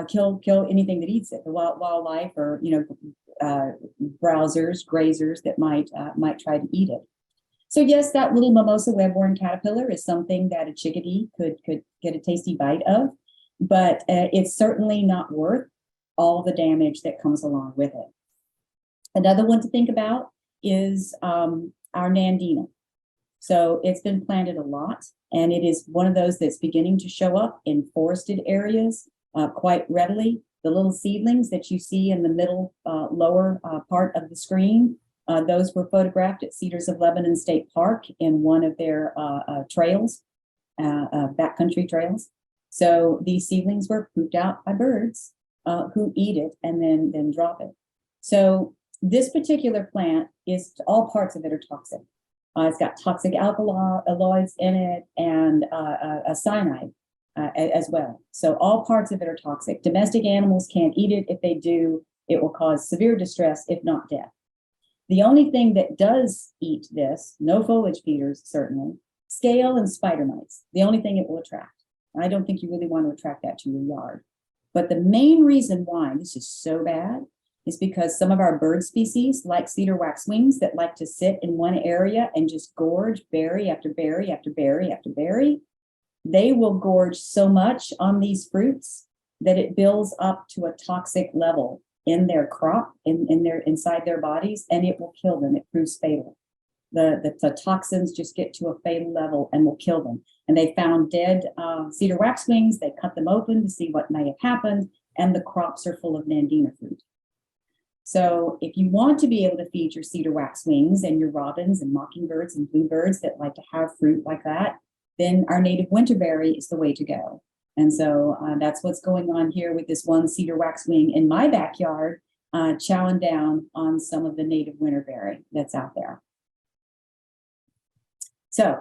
kill anything that eats it, the wildlife or, browsers, grazers that might try to eat it. So yes, that little mimosa webworm caterpillar is something that a chickadee could get a tasty bite of, but it's certainly not worth all the damage that comes along with it. Another one to think about is our nandina. So it's been planted a lot, and it is one of those that's beginning to show up in forested areas quite readily. The little seedlings that you see in the middle lower part of the screen, those were photographed at Cedars of Lebanon State Park in one of their trails, backcountry trails. So these seedlings were pooped out by birds who eat it and then drop it. So this particular plant is, all parts of it are toxic. It's got toxic alkaloids in it and a cyanide as well. So all parts of it are toxic. Domestic animals can't eat it. If they do, it will cause severe distress, if not death. The only thing that does eat this, no foliage feeders certainly, scale and spider mites, the only thing it will attract. I don't think you really want to attract that to your yard. But the main reason why this is so bad is because some of our bird species, like cedar waxwings, that like to sit in one area and just gorge berry after berry after berry after berry, they will gorge so much on these fruits that it builds up to a toxic level in their crop, inside their bodies, and it will kill them. It proves fatal. The toxins just get to a fatal level and will kill them. And they found dead cedar waxwings. They cut them open to see what may have happened, and the crops are full of nandina fruit. So if you want to be able to feed your cedar waxwings and your robins and mockingbirds and bluebirds that like to have fruit like that, then our native winterberry is the way to go. And so that's what's going on here with this one cedar waxwing in my backyard, chowing down on some of the native winterberry that's out there. So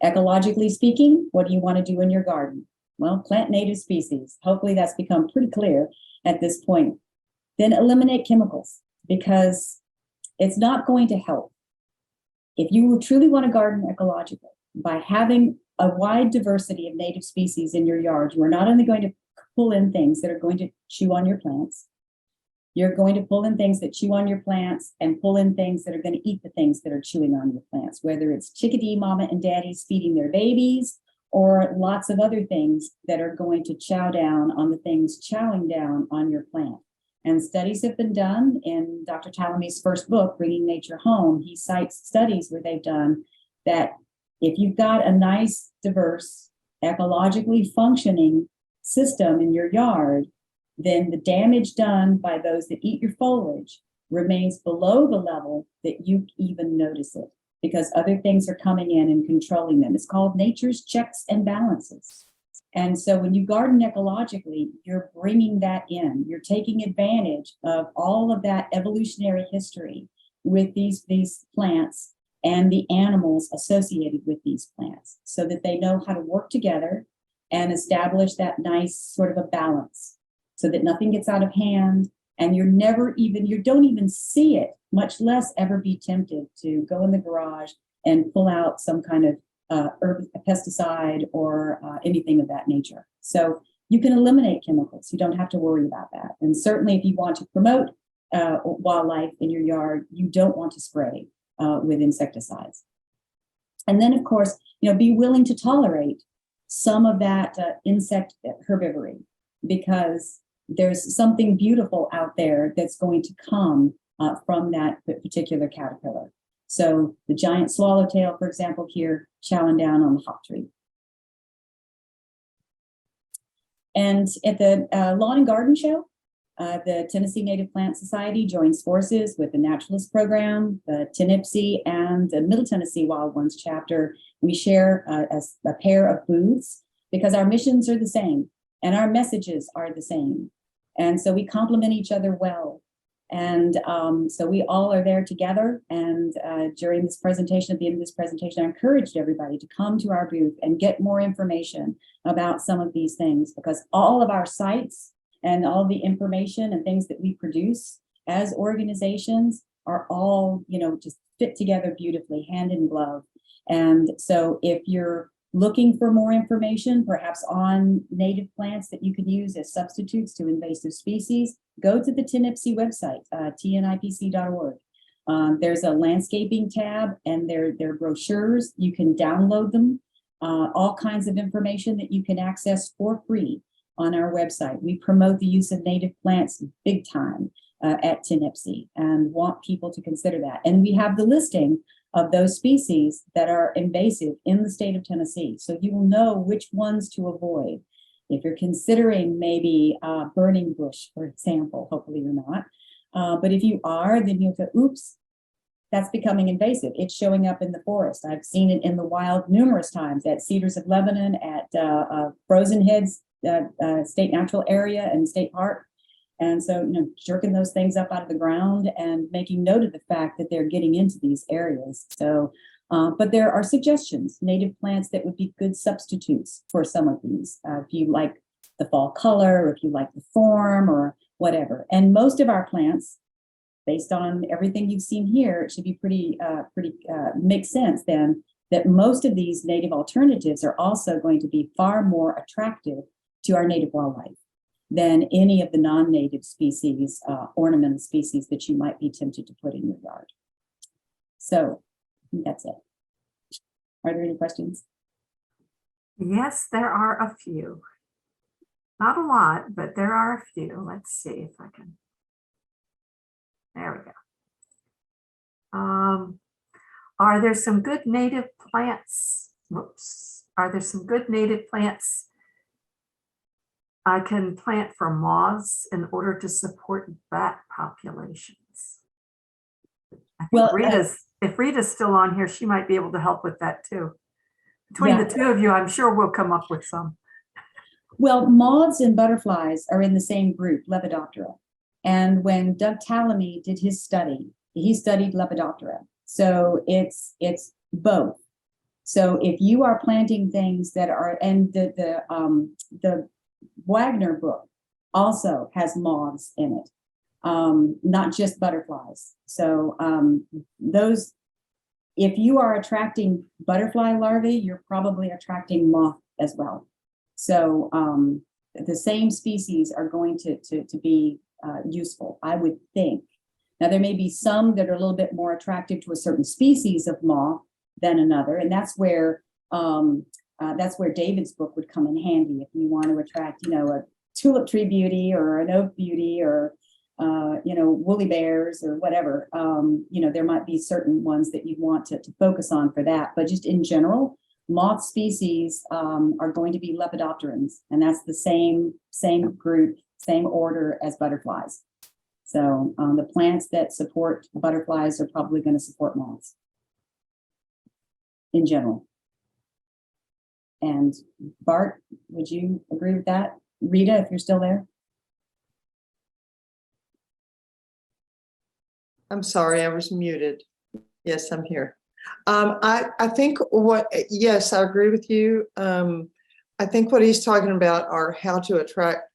ecologically speaking, what do you want to do in your garden? Well, plant native species. Hopefully that's become pretty clear at this point. Then eliminate chemicals, because it's not going to help. If you truly want to garden ecologically, by having a wide diversity of native species in your yard, you are not only going to pull in things that are going to chew on your plants, you're going to pull in things that chew on your plants and pull in things that are going to eat the things that are chewing on your plants, whether it's chickadee mama and daddies feeding their babies, or lots of other things that are going to chow down on the things chowing down on your plant. And studies have been done in Dr. Talamy's first book, Bringing Nature Home. He cites studies where they've done that if you've got a nice, diverse, ecologically functioning system in your yard, then the damage done by those that eat your foliage remains below the level that you even notice it, because other things are coming in and controlling them. It's called nature's checks and balances. And so when you garden ecologically, you're bringing that in. You're taking advantage of all of that evolutionary history with these plants and the animals associated with these plants, so that they know how to work together and establish that nice sort of a balance, so that nothing gets out of hand and you don't even see it, much less ever be tempted to go in the garage and pull out some kind of pesticide or anything of that nature. So you can eliminate chemicals. You don't have to worry about that. And certainly if you want to promote wildlife in your yard, you don't want to spray with insecticides. And then of course, be willing to tolerate some of that insect herbivory, because there's something beautiful out there that's going to come from that particular caterpillar. So the giant swallowtail, for example, here, chowing down on the hop tree. And at the Lawn and Garden Show, the Tennessee Native Plant Society joins forces with the Naturalist Program, the TNPS, and the Middle Tennessee Wild Ones chapter. We share a pair of booths because our missions are the same and our messages are the same. And so we complement each other well. And so we all are there together. And during this presentation, at the end of this presentation, I encouraged everybody to come to our booth and get more information about some of these things, because all of our sites and all the information and things that we produce as organizations are all, just fit together beautifully, hand in glove. And so if you're looking for more information, perhaps on native plants that you could use as substitutes to invasive species, go to the TNPS website, tnipc.org. There's a landscaping tab, and they're brochures. You can download them, all kinds of information that you can access for free on our website. We promote the use of native plants big time at TNPS and want people to consider that. And we have the listing of those species that are invasive in the state of Tennessee. So you will know which ones to avoid. If you're considering maybe burning bush, for example, hopefully you're not. But if you are, then you have to, oops, that's becoming invasive. It's showing up in the forest. I've seen it in the wild numerous times at Cedars of Lebanon, at Frozen Heads State Natural Area and State Park. And so, jerking those things up out of the ground and making note of the fact that they're getting into these areas. So, but there are suggestions, native plants that would be good substitutes for some of these. If you like the fall color, or if you like the form or whatever. And most of our plants, based on everything you've seen here, it should be pretty makes sense then that most of these native alternatives are also going to be far more attractive to our native wildlife than any of the non-native species, ornamental species that you might be tempted to put in your yard. So I think that's it. Are there any questions? Yes, there are a few. Not a lot, but there are a few. Let's see if I can. There we go. Are there some good native plants? Whoops. Are there some good native plants I can plant for moths in order to support bat populations? I think if Rita's still on here, she might be able to help with that too. Between the two of you, I'm sure we'll come up with some. Well, moths and butterflies are in the same group, Lepidoptera. And when Doug Tallamy did his study, he studied Lepidoptera. So it's both. So if you are planting things that are, and the Wagner book also has moths in it, not just butterflies. So those, if you are attracting butterfly larvae, you're probably attracting moth as well. So the same species are going to be useful, I would think. Now, there may be some that are a little bit more attractive to a certain species of moth than another, and that's where David's book would come in handy if you want to attract, a tulip tree beauty or an oak beauty or woolly bears or whatever. There might be certain ones that you'd want to focus on for that, but just in general, moth species are going to be lepidopterans, and that's the same group, same order as butterflies. So the plants that support butterflies are probably going to support moths in general. And Bart, would you agree with that? Rita, if you're still there. I'm sorry, I was muted. Yes, I'm here. I think yes, I agree with you. I think what he's talking about are how to attract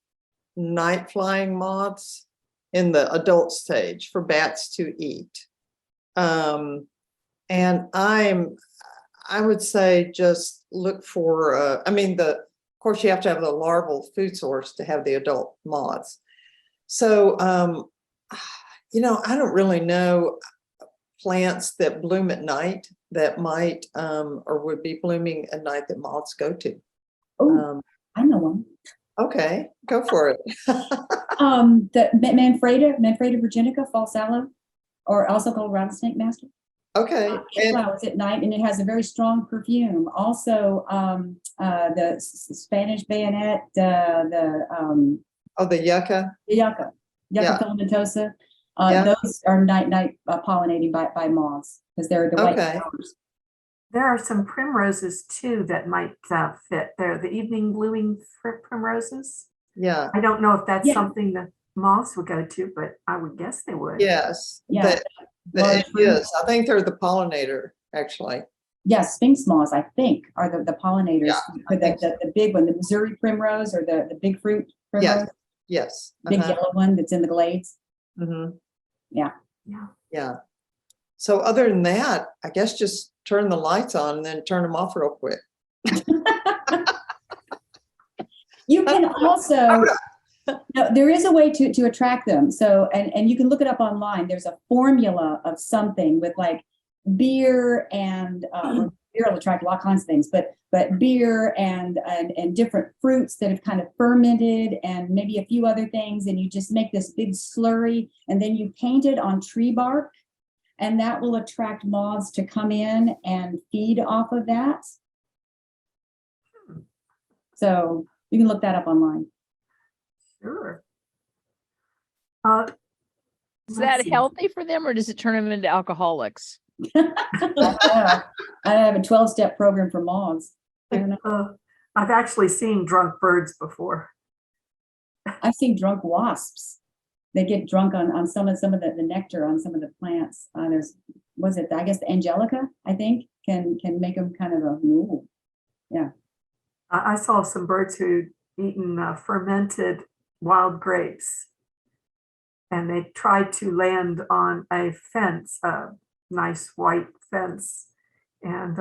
night flying moths in the adult stage for bats to eat. And I would say just look for, of course you have to have the larval food source to have the adult moths. So, I don't really know plants that bloom at night that might or would be blooming at night that moths go to. Oh, I know one. Okay, go for it. The Manfreda virginica, false aloe, or also called rattlesnake master. Okay. It flowers at night, and it has a very strong perfume. Also, the Spanish bayonet, the yucca. The yucca Yeah. filamentosa. Yeah. Those are night pollinated by moths because they're the white flowers. There are some primroses too that might fit. They're the evening blooming primroses. Yeah. I don't know if that's something that. moths would go to, but I would guess they would. Yes, Yeah. that Large it fruit. is. I think they're the pollinator, actually. Yeah, sphinx moths, I think, are the pollinators Yeah, for I think the big one, the Missouri primrose or the big fruit Yes, primrose, yes. big yellow one that's in the glades. Mhm. Yeah. Yeah. So other than that, I guess just turn the lights on and then turn them off real quick. You can also, no, there is a way to attract them. So, and you can look it up online. There's a formula of something with like beer and beer will attract all kinds of things, but beer and different fruits that have kind of fermented and maybe a few other things, and you just make this big slurry, and then you paint it on tree bark, and that will attract moths to come in and feed off of that. So you can look that up online. Sure. Is that healthy for them, or does it turn them into alcoholics? I have a 12-step program for moths. I don't know. I've actually seen drunk birds before. I've seen drunk wasps. They get drunk on some of the nectar on some of the plants. Was it, I guess, the angelica, I think, can make them kind of ooh. Yeah. I saw some birds who'd eaten fermented wild grapes, and they tried to land on a fence, a nice white fence, and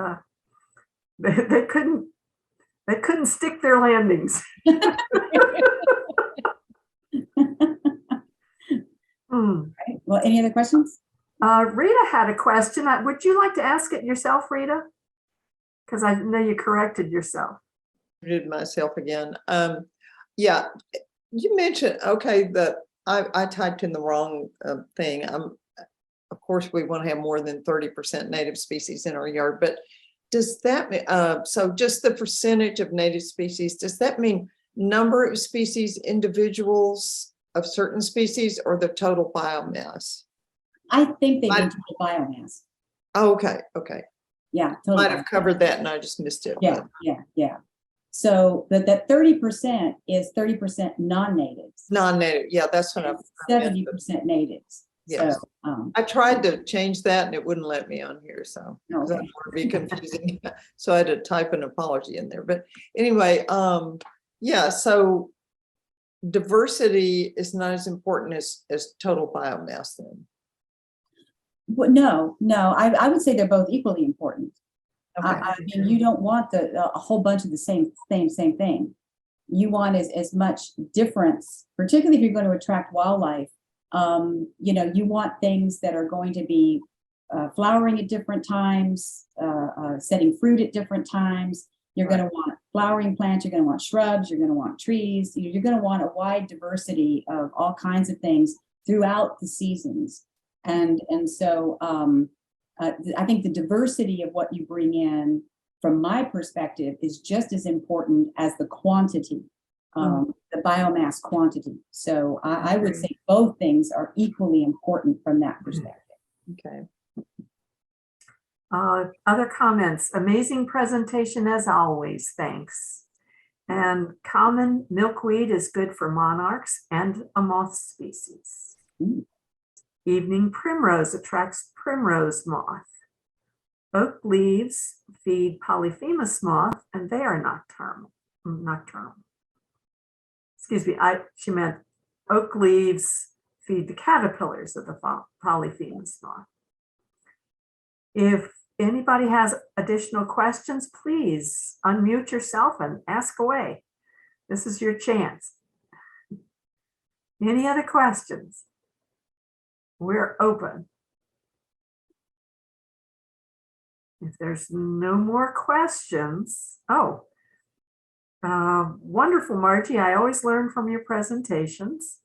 they couldn't stick their landings. Right. Well, any other questions? Rita had a question. Would you like to ask it yourself, Rita? Because I know you corrected yourself. Did myself again. Yeah, you mentioned, okay, that I typed in the wrong thing. Of course, we want to have more than 30% native species in our yard, but does that mean, so just the percentage of native species, does that mean number of species, individuals of certain species, or the total biomass? I think they need total biomass. Oh, okay, okay. Yeah, totally. Might have covered that and I just missed it. Yeah, yeah. So that 30% is 30% non-natives. Non-native, yeah, that's what I'm. 70% natives. Yes. So, I tried to change that and it wouldn't let me on here, so. 'Cause I okay. don't want to be confusing. So I had to type an apology in there, but anyway, yeah, so diversity is not as important as total biomass then. But no, I would say they're both equally important. Okay. I mean, you don't want a whole bunch of the same thing. You want as much difference, particularly if you're going to attract wildlife. You want things that are going to be flowering at different times, setting fruit at different times. You're going to want flowering plants, you're going to want shrubs, you're going to want trees. You're going to want a wide diversity of all kinds of things throughout the seasons. And so I think the diversity of what you bring in, from my perspective, is just as important as the quantity, the biomass quantity. So I would say both things are equally important from that perspective. Okay. Other comments? Amazing presentation as always, thanks. And common milkweed is good for monarchs and a moth species. Evening primrose attracts primrose moth. Oak leaves feed polyphemus moth, and they are nocturnal. Excuse me, she meant oak leaves feed the caterpillars of the polyphemus moth. If anybody has additional questions, please unmute yourself and ask away. This is your chance. Any other questions? We're open. If there's no more questions, wonderful, Margie. I always learn from your presentations.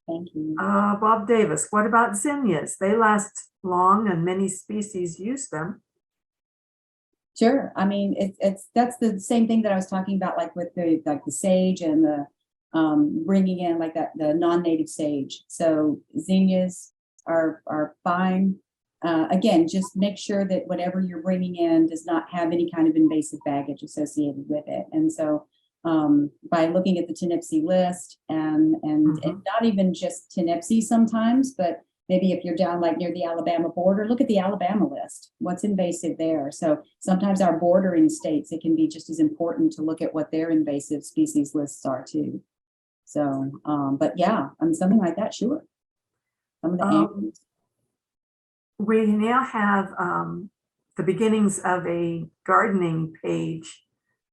Thank you. Bob Davis, what about zinnias? They last long and many species use them. Sure. I mean, that's the same thing that I was talking about, like with the sage and the bringing in like the non-native sage. So zinnias are fine. Again, just make sure that whatever you're bringing in does not have any kind of invasive baggage associated with it. And so by looking at the TNPS list and not even just TNPS sometimes, but maybe if you're down like near the Alabama border, look at the Alabama list. What's invasive there? So sometimes our bordering states, it can be just as important to look at what their invasive species lists are too. So, but yeah, I mean, something like that, sure. Some of the animals. We now have the beginnings of a gardening page,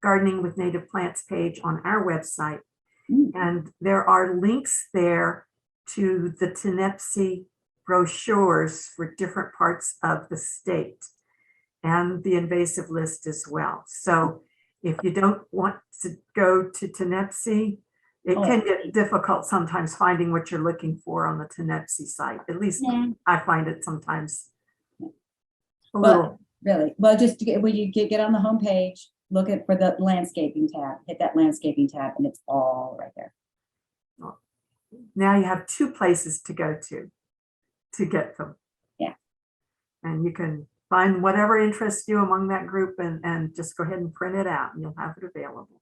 Gardening with Native Plants page on our website. And there are links there to the TNPS brochures for different parts of the state and the invasive list as well. So if you don't want to go to TNPS, it can get difficult sometimes finding what you're looking for on the TNPS site. At least I find it sometimes a little. Really, well, just to when you get on the home page, look at for the landscaping tab, hit that landscaping tab, and it's all right there. Now you have two places to go to get them. Yeah. And you can find whatever interests you among that group and just go ahead and print it out and you'll have it available.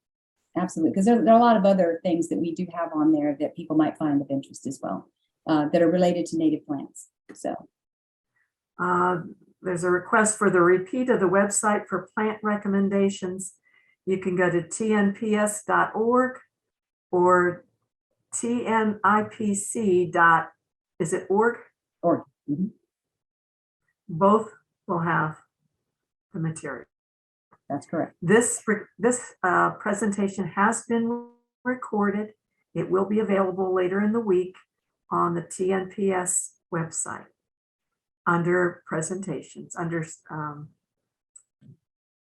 Absolutely, because there are a lot of other things that we do have on there that people might find of interest as well, that are related to native plants. So there's a request for the repeat of the website for plant recommendations. You can go to tnps.org or tnipc. Is it org? Org. Both will have the material. That's correct. This presentation has been recorded. It will be available later in the week on the TNPS website under presentations, under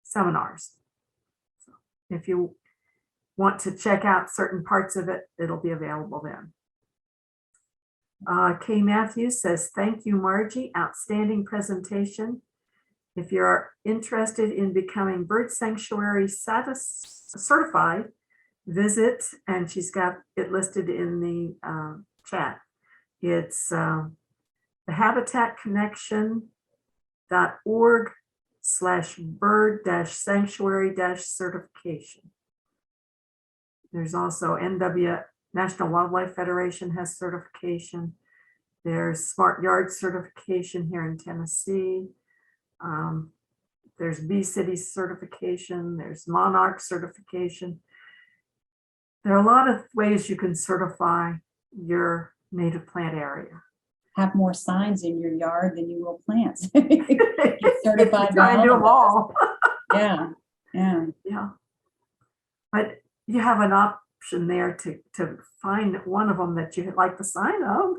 seminars. So if you want to check out certain parts of it, it'll be available then. Kay Matthews says, thank you, Margie. Outstanding presentation. If you're interested in becoming bird sanctuary certified, visit, and she's got it listed in the chat. It's the habitatconnection.org/bird-sanctuary-certification. There's also National Wildlife Federation has certification. There's Smart Yard certification here in Tennessee. There's Bee City certification. There's Monarch certification. There are a lot of ways you can certify your native plant area. Have more signs in your yard than you will plants. Get certified. Try and do them all. Yeah. But you have an option there to find one of them that you like the sign of.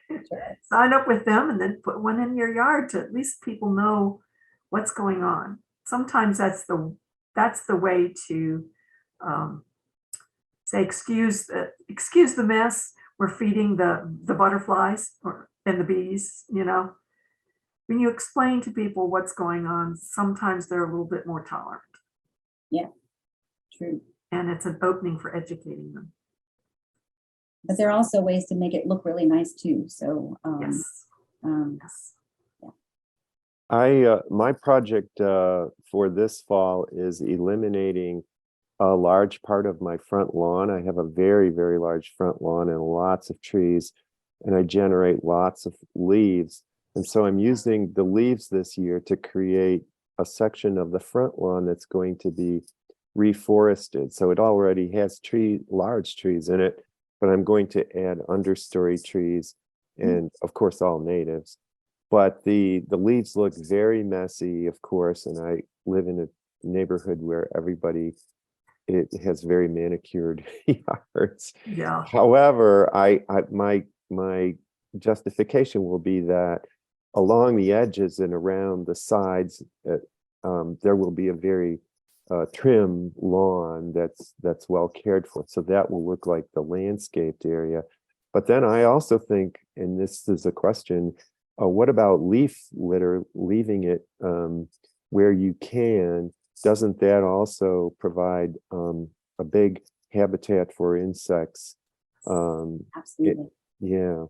Sure. Sign up with them and then put one in your yard to at least people know what's going on. Sometimes that's the way to say, excuse the mess. We're feeding the butterflies and the bees, you know. When you explain to people what's going on, sometimes they're a little bit more tolerant. Yeah, true. And it's an opening for educating them. But there are also ways to make it look really nice too. So yes. Yes. My project for this fall is eliminating a large part of my front lawn. I have a very, very large front lawn and lots of trees, and I generate lots of leaves. And so I'm using the leaves this year to create a section of the front lawn that's going to be reforested. So it already has large trees in it, but I'm going to add understory trees and of course all natives. But the leaves look very messy, of course, and I live in a neighborhood where it has very manicured yards. Yeah. However, my justification will be that along the edges and around the sides, there will be a very trim lawn that's well cared for. So that will look like the landscaped area. But then I also think, and this is a question, what about leaf litter, leaving it where you can? Doesn't that also provide a big habitat for insects? Absolutely. Yeah.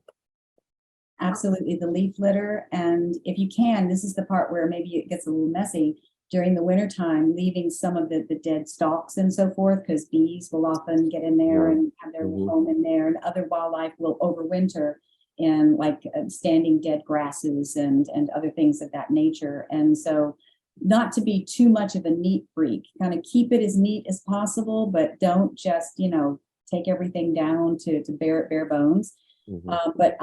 Absolutely, the leaf litter. And if you can, this is the part where maybe it gets a little messy, during the wintertime, leaving some of the dead stalks and so forth, because bees will often get in there Yeah. and have their Mhm. home in there, and other wildlife will overwinter in like standing dead grasses and other things of that nature. And so not to be too much of a neat freak, kind of keep it as neat as possible, but don't just, take everything down to bare bones. Mhm. But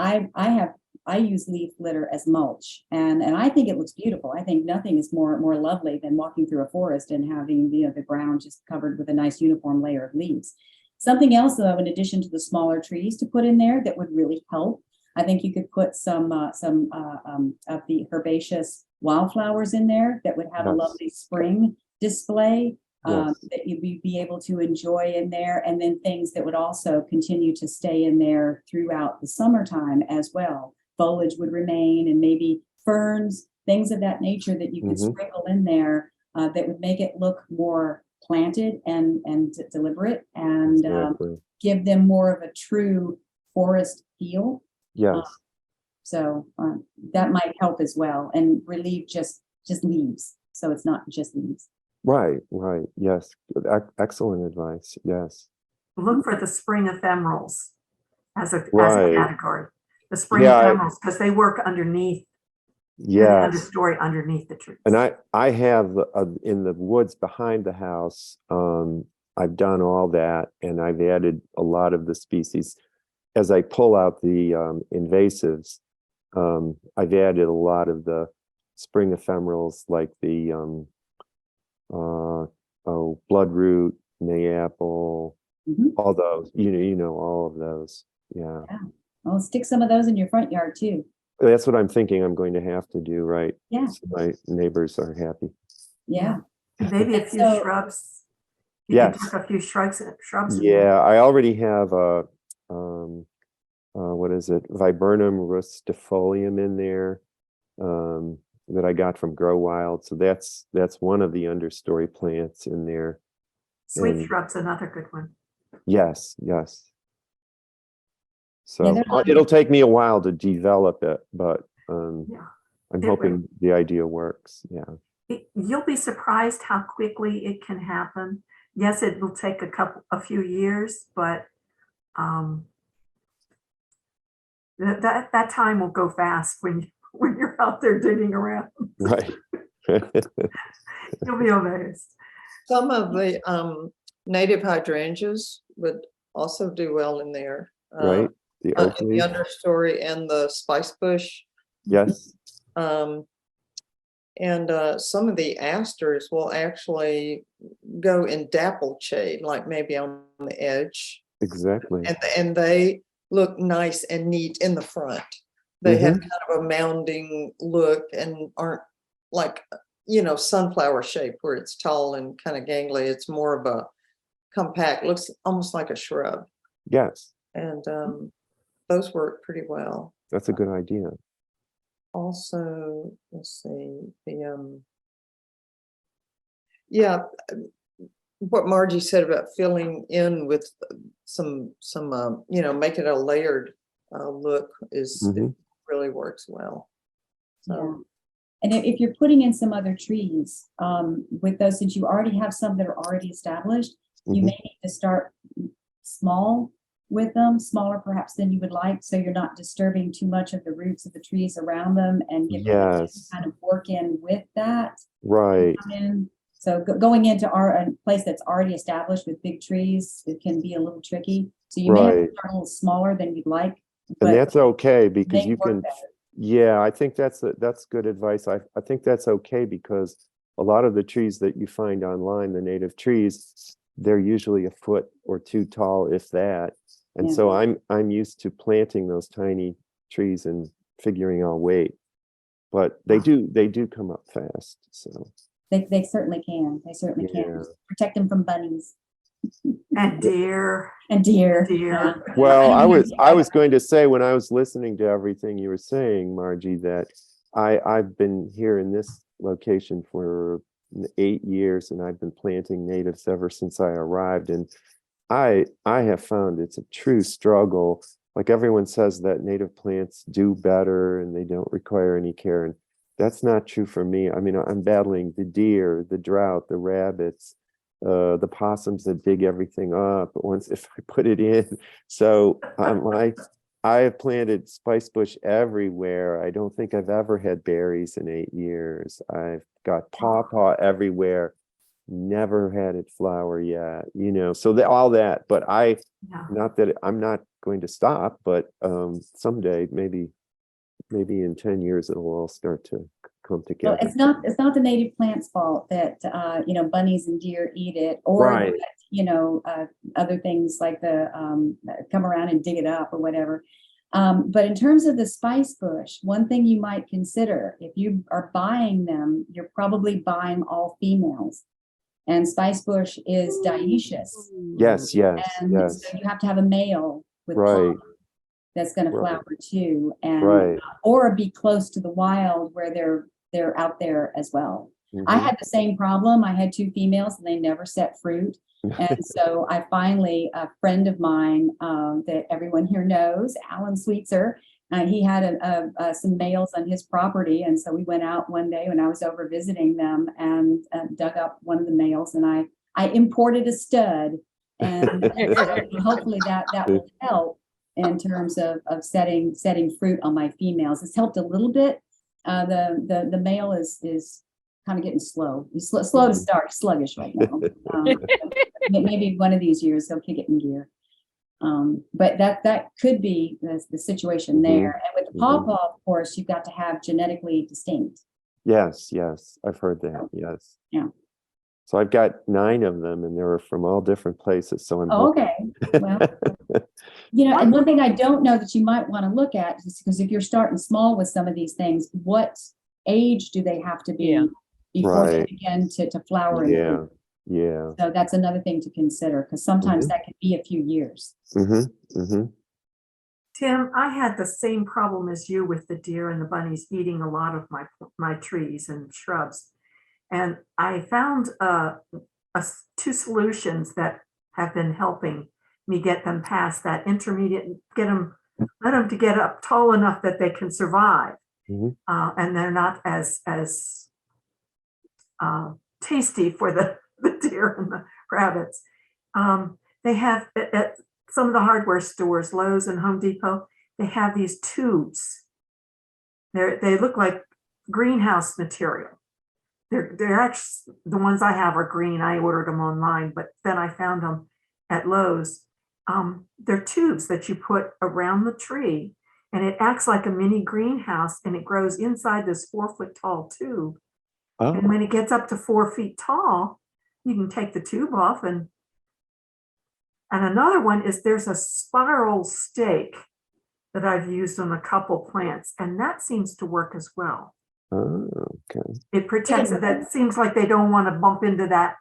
I use leaf litter as mulch, and I think it looks beautiful. I think nothing is more lovely than walking through a forest and having the ground just covered with a nice uniform layer of leaves. Something else, though, in addition to the smaller trees to put in there that would really help, I think you could put some of the herbaceous wildflowers in there that would have a Yes. lovely spring display. Yes. That you'd be able to enjoy in there, and then things that would also continue to stay in there throughout the summertime as well. Foliage would remain, and maybe ferns, things of that nature that you could Mhm. sprinkle in there that would make it look more planted and deliberate, and Exactly. give them more of a true forest feel. Yes. So that might help as well, and relieve just leaves, so it's not just leaves. Right. Right. Yes. Excellent advice. Yes. Look for the spring ephemerals as a Right. category. The spring Yeah. ephemerals, because they work underneath, in the Yes. understory underneath the trees. And I have in the woods behind the house, I've done all that, and I've added a lot of the species. As I pull out the invasives, I've added a lot of the spring ephemerals, like the bloodroot, mayapple, Mhm. all those. You know all of those. Yeah, Well, stick some of those in your front yard too. that's what I'm thinking. I'm going to have to do, right? Yeah. So my neighbors are happy. Yeah. And maybe a And few so- shrubs. You Yes. could tuck a few shrubs in there. Yeah, I already have a what is it? Viburnum rustifolium in there, that I got from Grow Wild. So that's one of the understory plants in there. Sweet And shrub's another good one. yes. Yeah, So there are- it'll take me a while to develop it, but Yeah. I'm It hoping the idea works. Yeah. You'll be surprised how quickly it can happen. Yes, it will take a few years, but that time will go fast when you're out there digging around. Right. You'll be amazed. Some of the native hydrangeas would also do well in there. Right. The In oak the leaf. understory and the spice bush. Yes. And some of the asters will actually go in dappled shade, like maybe on the edge. Exactly. And they look nice and neat in the front. They have Mhm. kind of a mounding look and aren't like, sunflower shape where it's tall and kind of gangly. It's more of a compact, looks almost like a shrub. Yes. And those work pretty well. That's a good idea. Also, let's see, what Margie said about filling in with some making it a layered look Mhm. really works well. Yeah. So And if you're putting in some other trees, with those, since you already have some that are already established, you Mhm. may need to start small with them, smaller perhaps than you would like, so you're not disturbing too much of the roots of the trees around them, and give them a chance to Yes. kind of work in with that. Right. Come in. So going into a place that's already established with big trees, it can be a little tricky. So you may have to Right. start a little smaller than you'd like, And but that's okay because they you work can, better. yeah, I think that's good advice. I think that's okay because a lot of the trees that you find online, the native trees, they're usually a foot or two tall, if that. And Yeah. so I'm used to planting those tiny trees and figuring I'll wait. But they do come up fast. So They certainly can. They certainly yeah. can. Protect them from bunnies And deer. and deer. Deer. Yeah. Well, I mean, I was going to say when I was listening to everything you were saying, Margie, that I've been here in this location for 8 years and I've been planting natives ever since I arrived. And I have found it's a true struggle. Like everyone says that native plants do better and they don't require any care. And That's not true for me. I mean, I'm battling the deer, the drought, the rabbits, the possums that dig everything up once if I put it in. So I have planted spice bush everywhere. I don't think I've ever had berries in 8 years. I've got pawpaw everywhere. Never had it flower yet, you know, so all that, but Yeah. not that I'm not going to stop, but someday, maybe in 10 years, it'll all start to come Well, together. it's not the native plant's fault that, bunnies and deer eat it, or Right. that, other things like come around and dig it up or whatever. But in terms of the spice bush, one thing you might consider, if you are buying them, you're probably buying all females. And spice bush is dioecious. Yes, And yes, so you have to have a male with right, pollen that's going to Right. flower too, and right. or be close to the wild where they're out there as well. I Mhm. had the same problem. I had 2 females and they never set fruit. And so I finally, a friend of mine that everyone here knows, Alan Sweetser, he had some males on his property. And so we went out one day when I was over visiting them and dug up one of the males, and I imported a stud, and hopefully that will help in terms of setting fruit on my females. It's helped a little bit. The male is kind of getting slow. He's slow to start, sluggish right now. Maybe one of these years he'll kick it in gear. But that could be the situation there. And with the pawpaw, of course, you've got to have genetically distinct. Yes, I've heard that. Yes. Yeah. So I've got 9 of them, and they're from all different places. So I'm Okay. Well, and one thing I don't know that you might want to look at is because if you're starting small with some of these things, what age do they have to be before they Right. begin to flower and Yeah, fruit? yeah. So that's another thing to consider, because sometimes that can be a few years. Tim, I had the same problem as you with the deer and the bunnies eating a lot of my trees and shrubs. And I found 2 solutions that have been helping me get them past that intermediate, let them to get up tall enough that they can survive. And they're not as tasty for the deer and the rabbits. They have at some of the hardware stores, Lowe's and Home Depot, they have these tubes. They look like greenhouse material. They're actually, the ones I have are green. I ordered them online, but then I found them at Lowe's. They're tubes that you put around the tree, and it acts like a mini greenhouse, and it grows inside this 4-foot tall tube. And when it gets up to 4 feet tall, you can take the tube off. And another one is there's a spiral stake that I've used on a couple plants, and that seems to work as well. Oh, okay. It protects it. That seems like they don't want to bump into that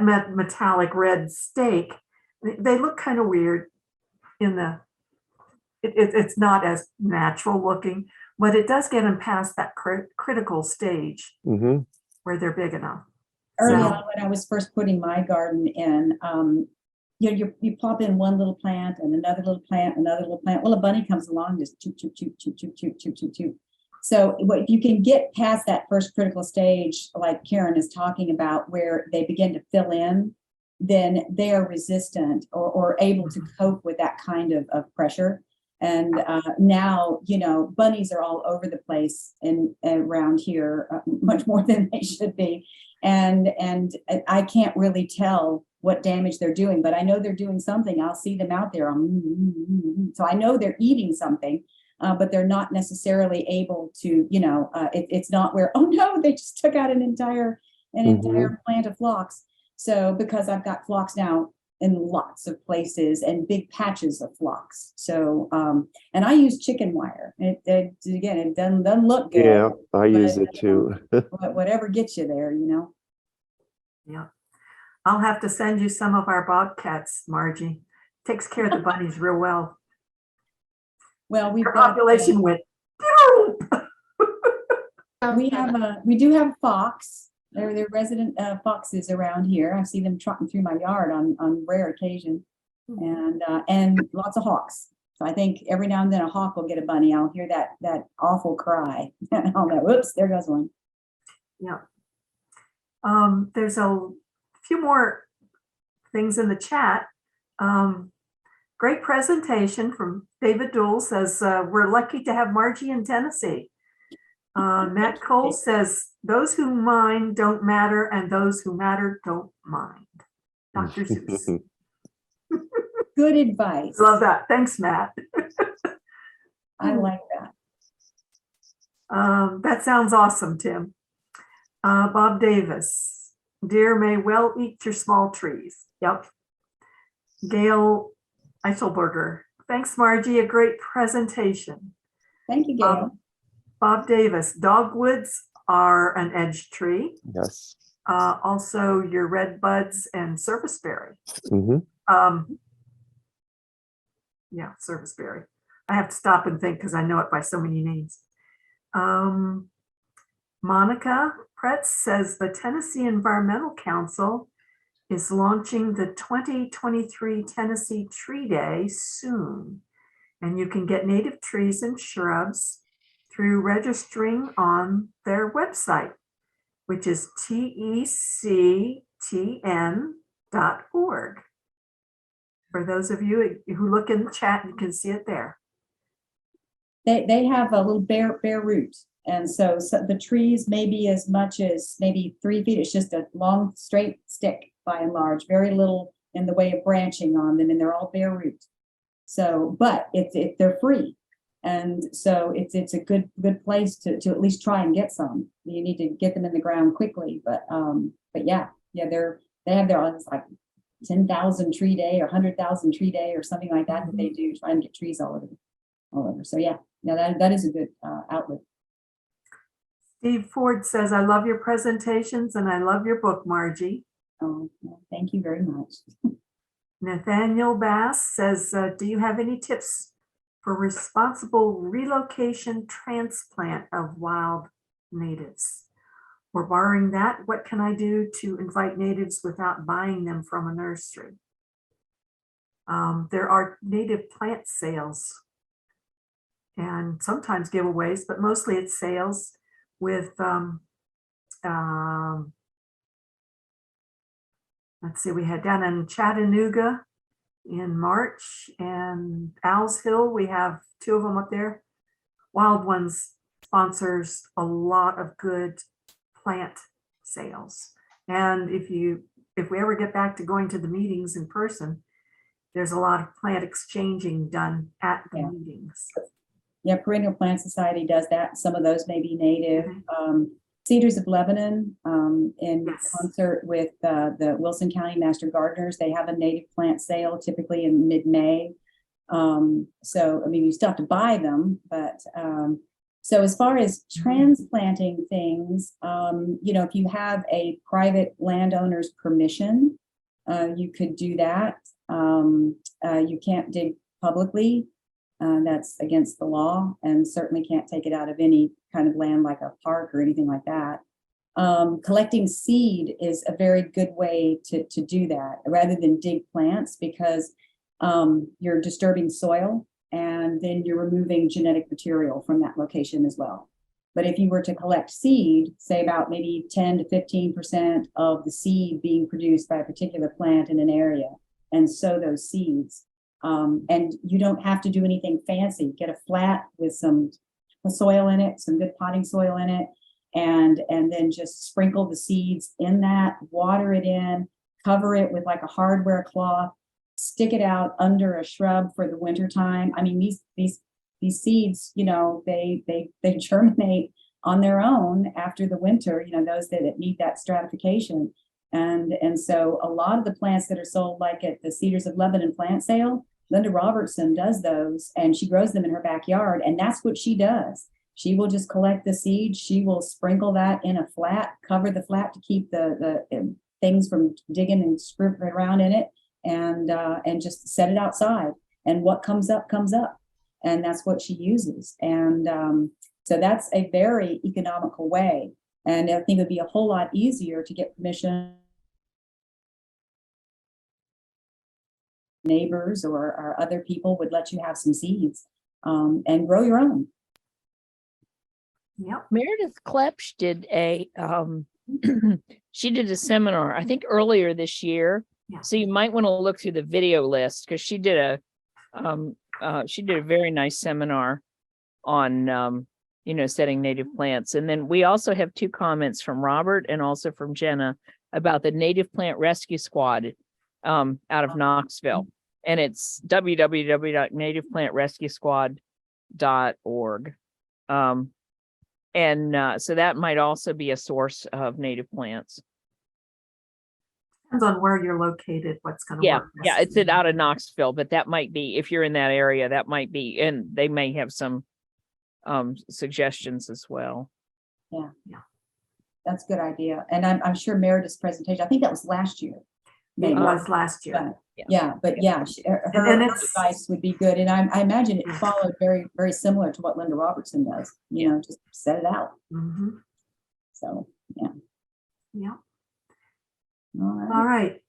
metallic red stake. They look kind of weird it's not as natural looking, but it does get them past that critical stage where they're big enough. Early on, when I was first putting my garden in, you plop in one little plant and another little plant, another little plant. Well, a bunny comes along, just choop, choop, choop, choop, choop, choop, choop, choop, choop. So if you can get past that first critical stage, like Karen is talking about, where they begin to fill in, then they are resistant or able to cope with that kind of pressure. And now, bunnies are all over the place and around here, much more than they should be. And I can't really tell what damage they're doing, but I know they're doing something. I'll see them out there. So I know they're eating something, but they're not necessarily able to, it's not where, oh no, they just took out an entire plant of phlox. So because I've got phlox now in lots of places and big patches of phlox. So, and I use chicken wire. It doesn't look good. Yeah, I use it too. Whatever gets you there, Yeah. I'll have to send you some of our bobcats, Margie. Takes care of the bunnies real well. Well, Our population went. We do have fox. They're resident foxes around here. I see them trotting through my yard on rare occasion, and lots of hawks. So I think every now and then a hawk will get a bunny. I'll hear that awful cry. I'll go, whoops, there goes one. Yeah. There's a few more things in the chat. Great presentation from David Dool says, we're lucky to have Margie in Tennessee. Matt Cole says, those who mind don't matter and those who matter don't mind. Dr. Seuss. Good advice. Love that. Thanks, Matt. I like that. That sounds awesome, Tim. Bob Davis, deer may well eat your small trees. Yep. Gail Eichelberger, thanks, Margie, a great presentation. Thank you, Gail. Bob Davis, dogwoods are an edge tree. Yes. Also your red buds and serviceberry. Mm-hmm. Yeah, serviceberry. I have to stop and think because I know it by so many names. Monica Pretz says the Tennessee Environmental Council is launching the 2023 Tennessee Tree Day soon. And you can get native trees and shrubs through registering on their website, which is tectn.org. For those of you who look in the chat, you can see it there. They have a little bare root. And so the trees may be as much as maybe 3 feet. It's just a long straight stick by and large, very little in the way of branching on them, and they're all bare root. So, but they're free. And so it's a good place to at least try and get some. You need to get them in the ground quickly, but yeah, they have their own like 10,000 tree day or 100,000 tree day or something like that that they do, try and get trees all over. So yeah, that is a good outlet. Steve Ford says, I love your presentations and I love your book, Margie. Oh, well, thank you very much. Nathaniel Bass says, do you have any tips for responsible relocation transplant of wild natives? Or barring that, what can I do to invite natives without buying them from a nursery? There are native plant sales and sometimes giveaways, but mostly it's sales with, let's see, we had down in Chattanooga in March and Owls Hill, we have 2 of them up there. Wild Ones sponsors a lot of good plant sales. And if we ever get back to going to the meetings in person, there's a lot of plant exchanging done at the meetings. Yeah, Perennial Plant Society does that. Some of those may be native. Cedars of Lebanon, in concert with the Wilson County Master Gardeners, they have a native plant sale typically in mid-May. So, I mean, you still have to buy them, but so as far as transplanting things, if you have a private landowner's permission, you could do that. You can't dig publicly. That's against the law, and certainly can't take it out of any kind of land like a park or anything like that. Collecting seed is a very good way to do that rather than dig plants, because you're disturbing soil and then you're removing genetic material from that location as well. But if you were to collect seed, say about maybe 10 to 15% of the seed being produced by a particular plant in an area, and sow those seeds, and you don't have to do anything fancy. Get a flat with some soil in it, some good potting soil in it, and then just sprinkle the seeds in that, water it in, cover it with like a hardware cloth, stick it out under a shrub for the winter time. I mean, these seeds, they germinate on their own after the winter, those that need that stratification. And so a lot of the plants that are sold like at the Cedars of Lebanon plant sale, Linda Robertson does those, and she grows them in her backyard, and that's what she does. She will just collect the seeds. She will sprinkle that in a flat, cover the flat to keep the things from digging and scrimping around in it, and just set it outside. And what comes up, comes up. And that's what she uses. And so that's a very economical way. And I think it would be a whole lot easier to get permission neighbors or other people would let you have some seeds and grow your own. Yep. Meredith Klepsch did a she did a seminar, I think earlier this year. Yeah. So you might want to look through the video list because she did a very nice seminar on setting native plants. And then we also have 2 comments from Robert and also from Jenna about the Native Plant Rescue Squad out of Knoxville. And it's www.nativeplantrescuesquad.org. So that might also be a source of native plants. Depends on where you're located, what's going to Yeah, work. yeah, best. it's out of Knoxville, but that might be, if you're in that area, that might be, and they may have some suggestions as well. That's a good idea. And I'm sure Meredith's presentation, I think that was last year. It maybe. was last year. But yeah, her And it's- advice would be good. And I imagine it Yeah. followed very, very similar to what Linda Robertson does, just set it out. Mhm. So, yeah. Yeah. All right. All right.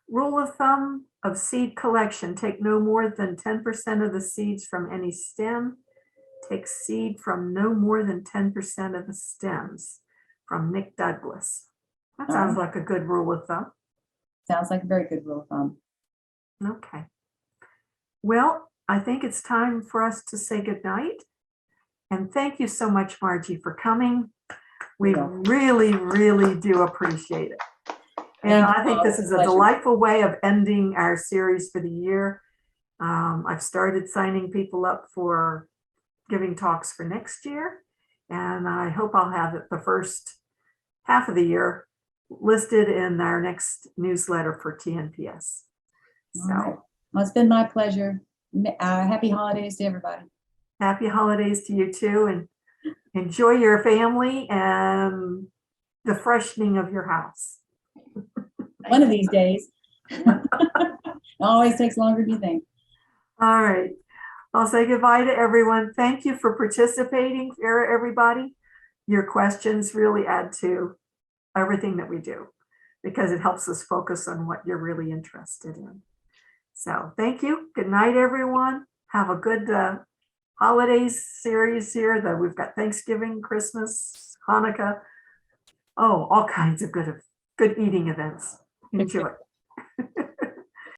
Rule of thumb of seed collection, take no more than 10% of the seeds from any stem. Take seed from no more than 10% of the stems. From Nick Douglas. That All sounds right. like a good rule of thumb. Sounds like a very good rule of thumb. Okay. Well, I think it's time for us to say goodnight. And thank you so much, Margie, for coming. We Yeah. really, really do appreciate it. And Thank I you think all. this is a Pleasure. delightful way of ending our series for the year. I've started signing people up for giving talks for next year. And I hope I'll have it the first half of the year listed in our next newsletter for TNPS. All right. So Well, it's been my pleasure. Happy holidays to everybody. happy holidays to you too, and enjoy your family and the freshening of your house. One of these days. It always takes longer than you think. All right. I'll say goodbye to everyone. Thank you for participating, everybody. Your questions really add to everything that we do because it helps us focus on what you're really interested in. So thank you. Good night, everyone. Have a good holidays series here. That we've got Thanksgiving, Christmas, Hanukkah. Oh, all kinds of good eating events. Enjoy.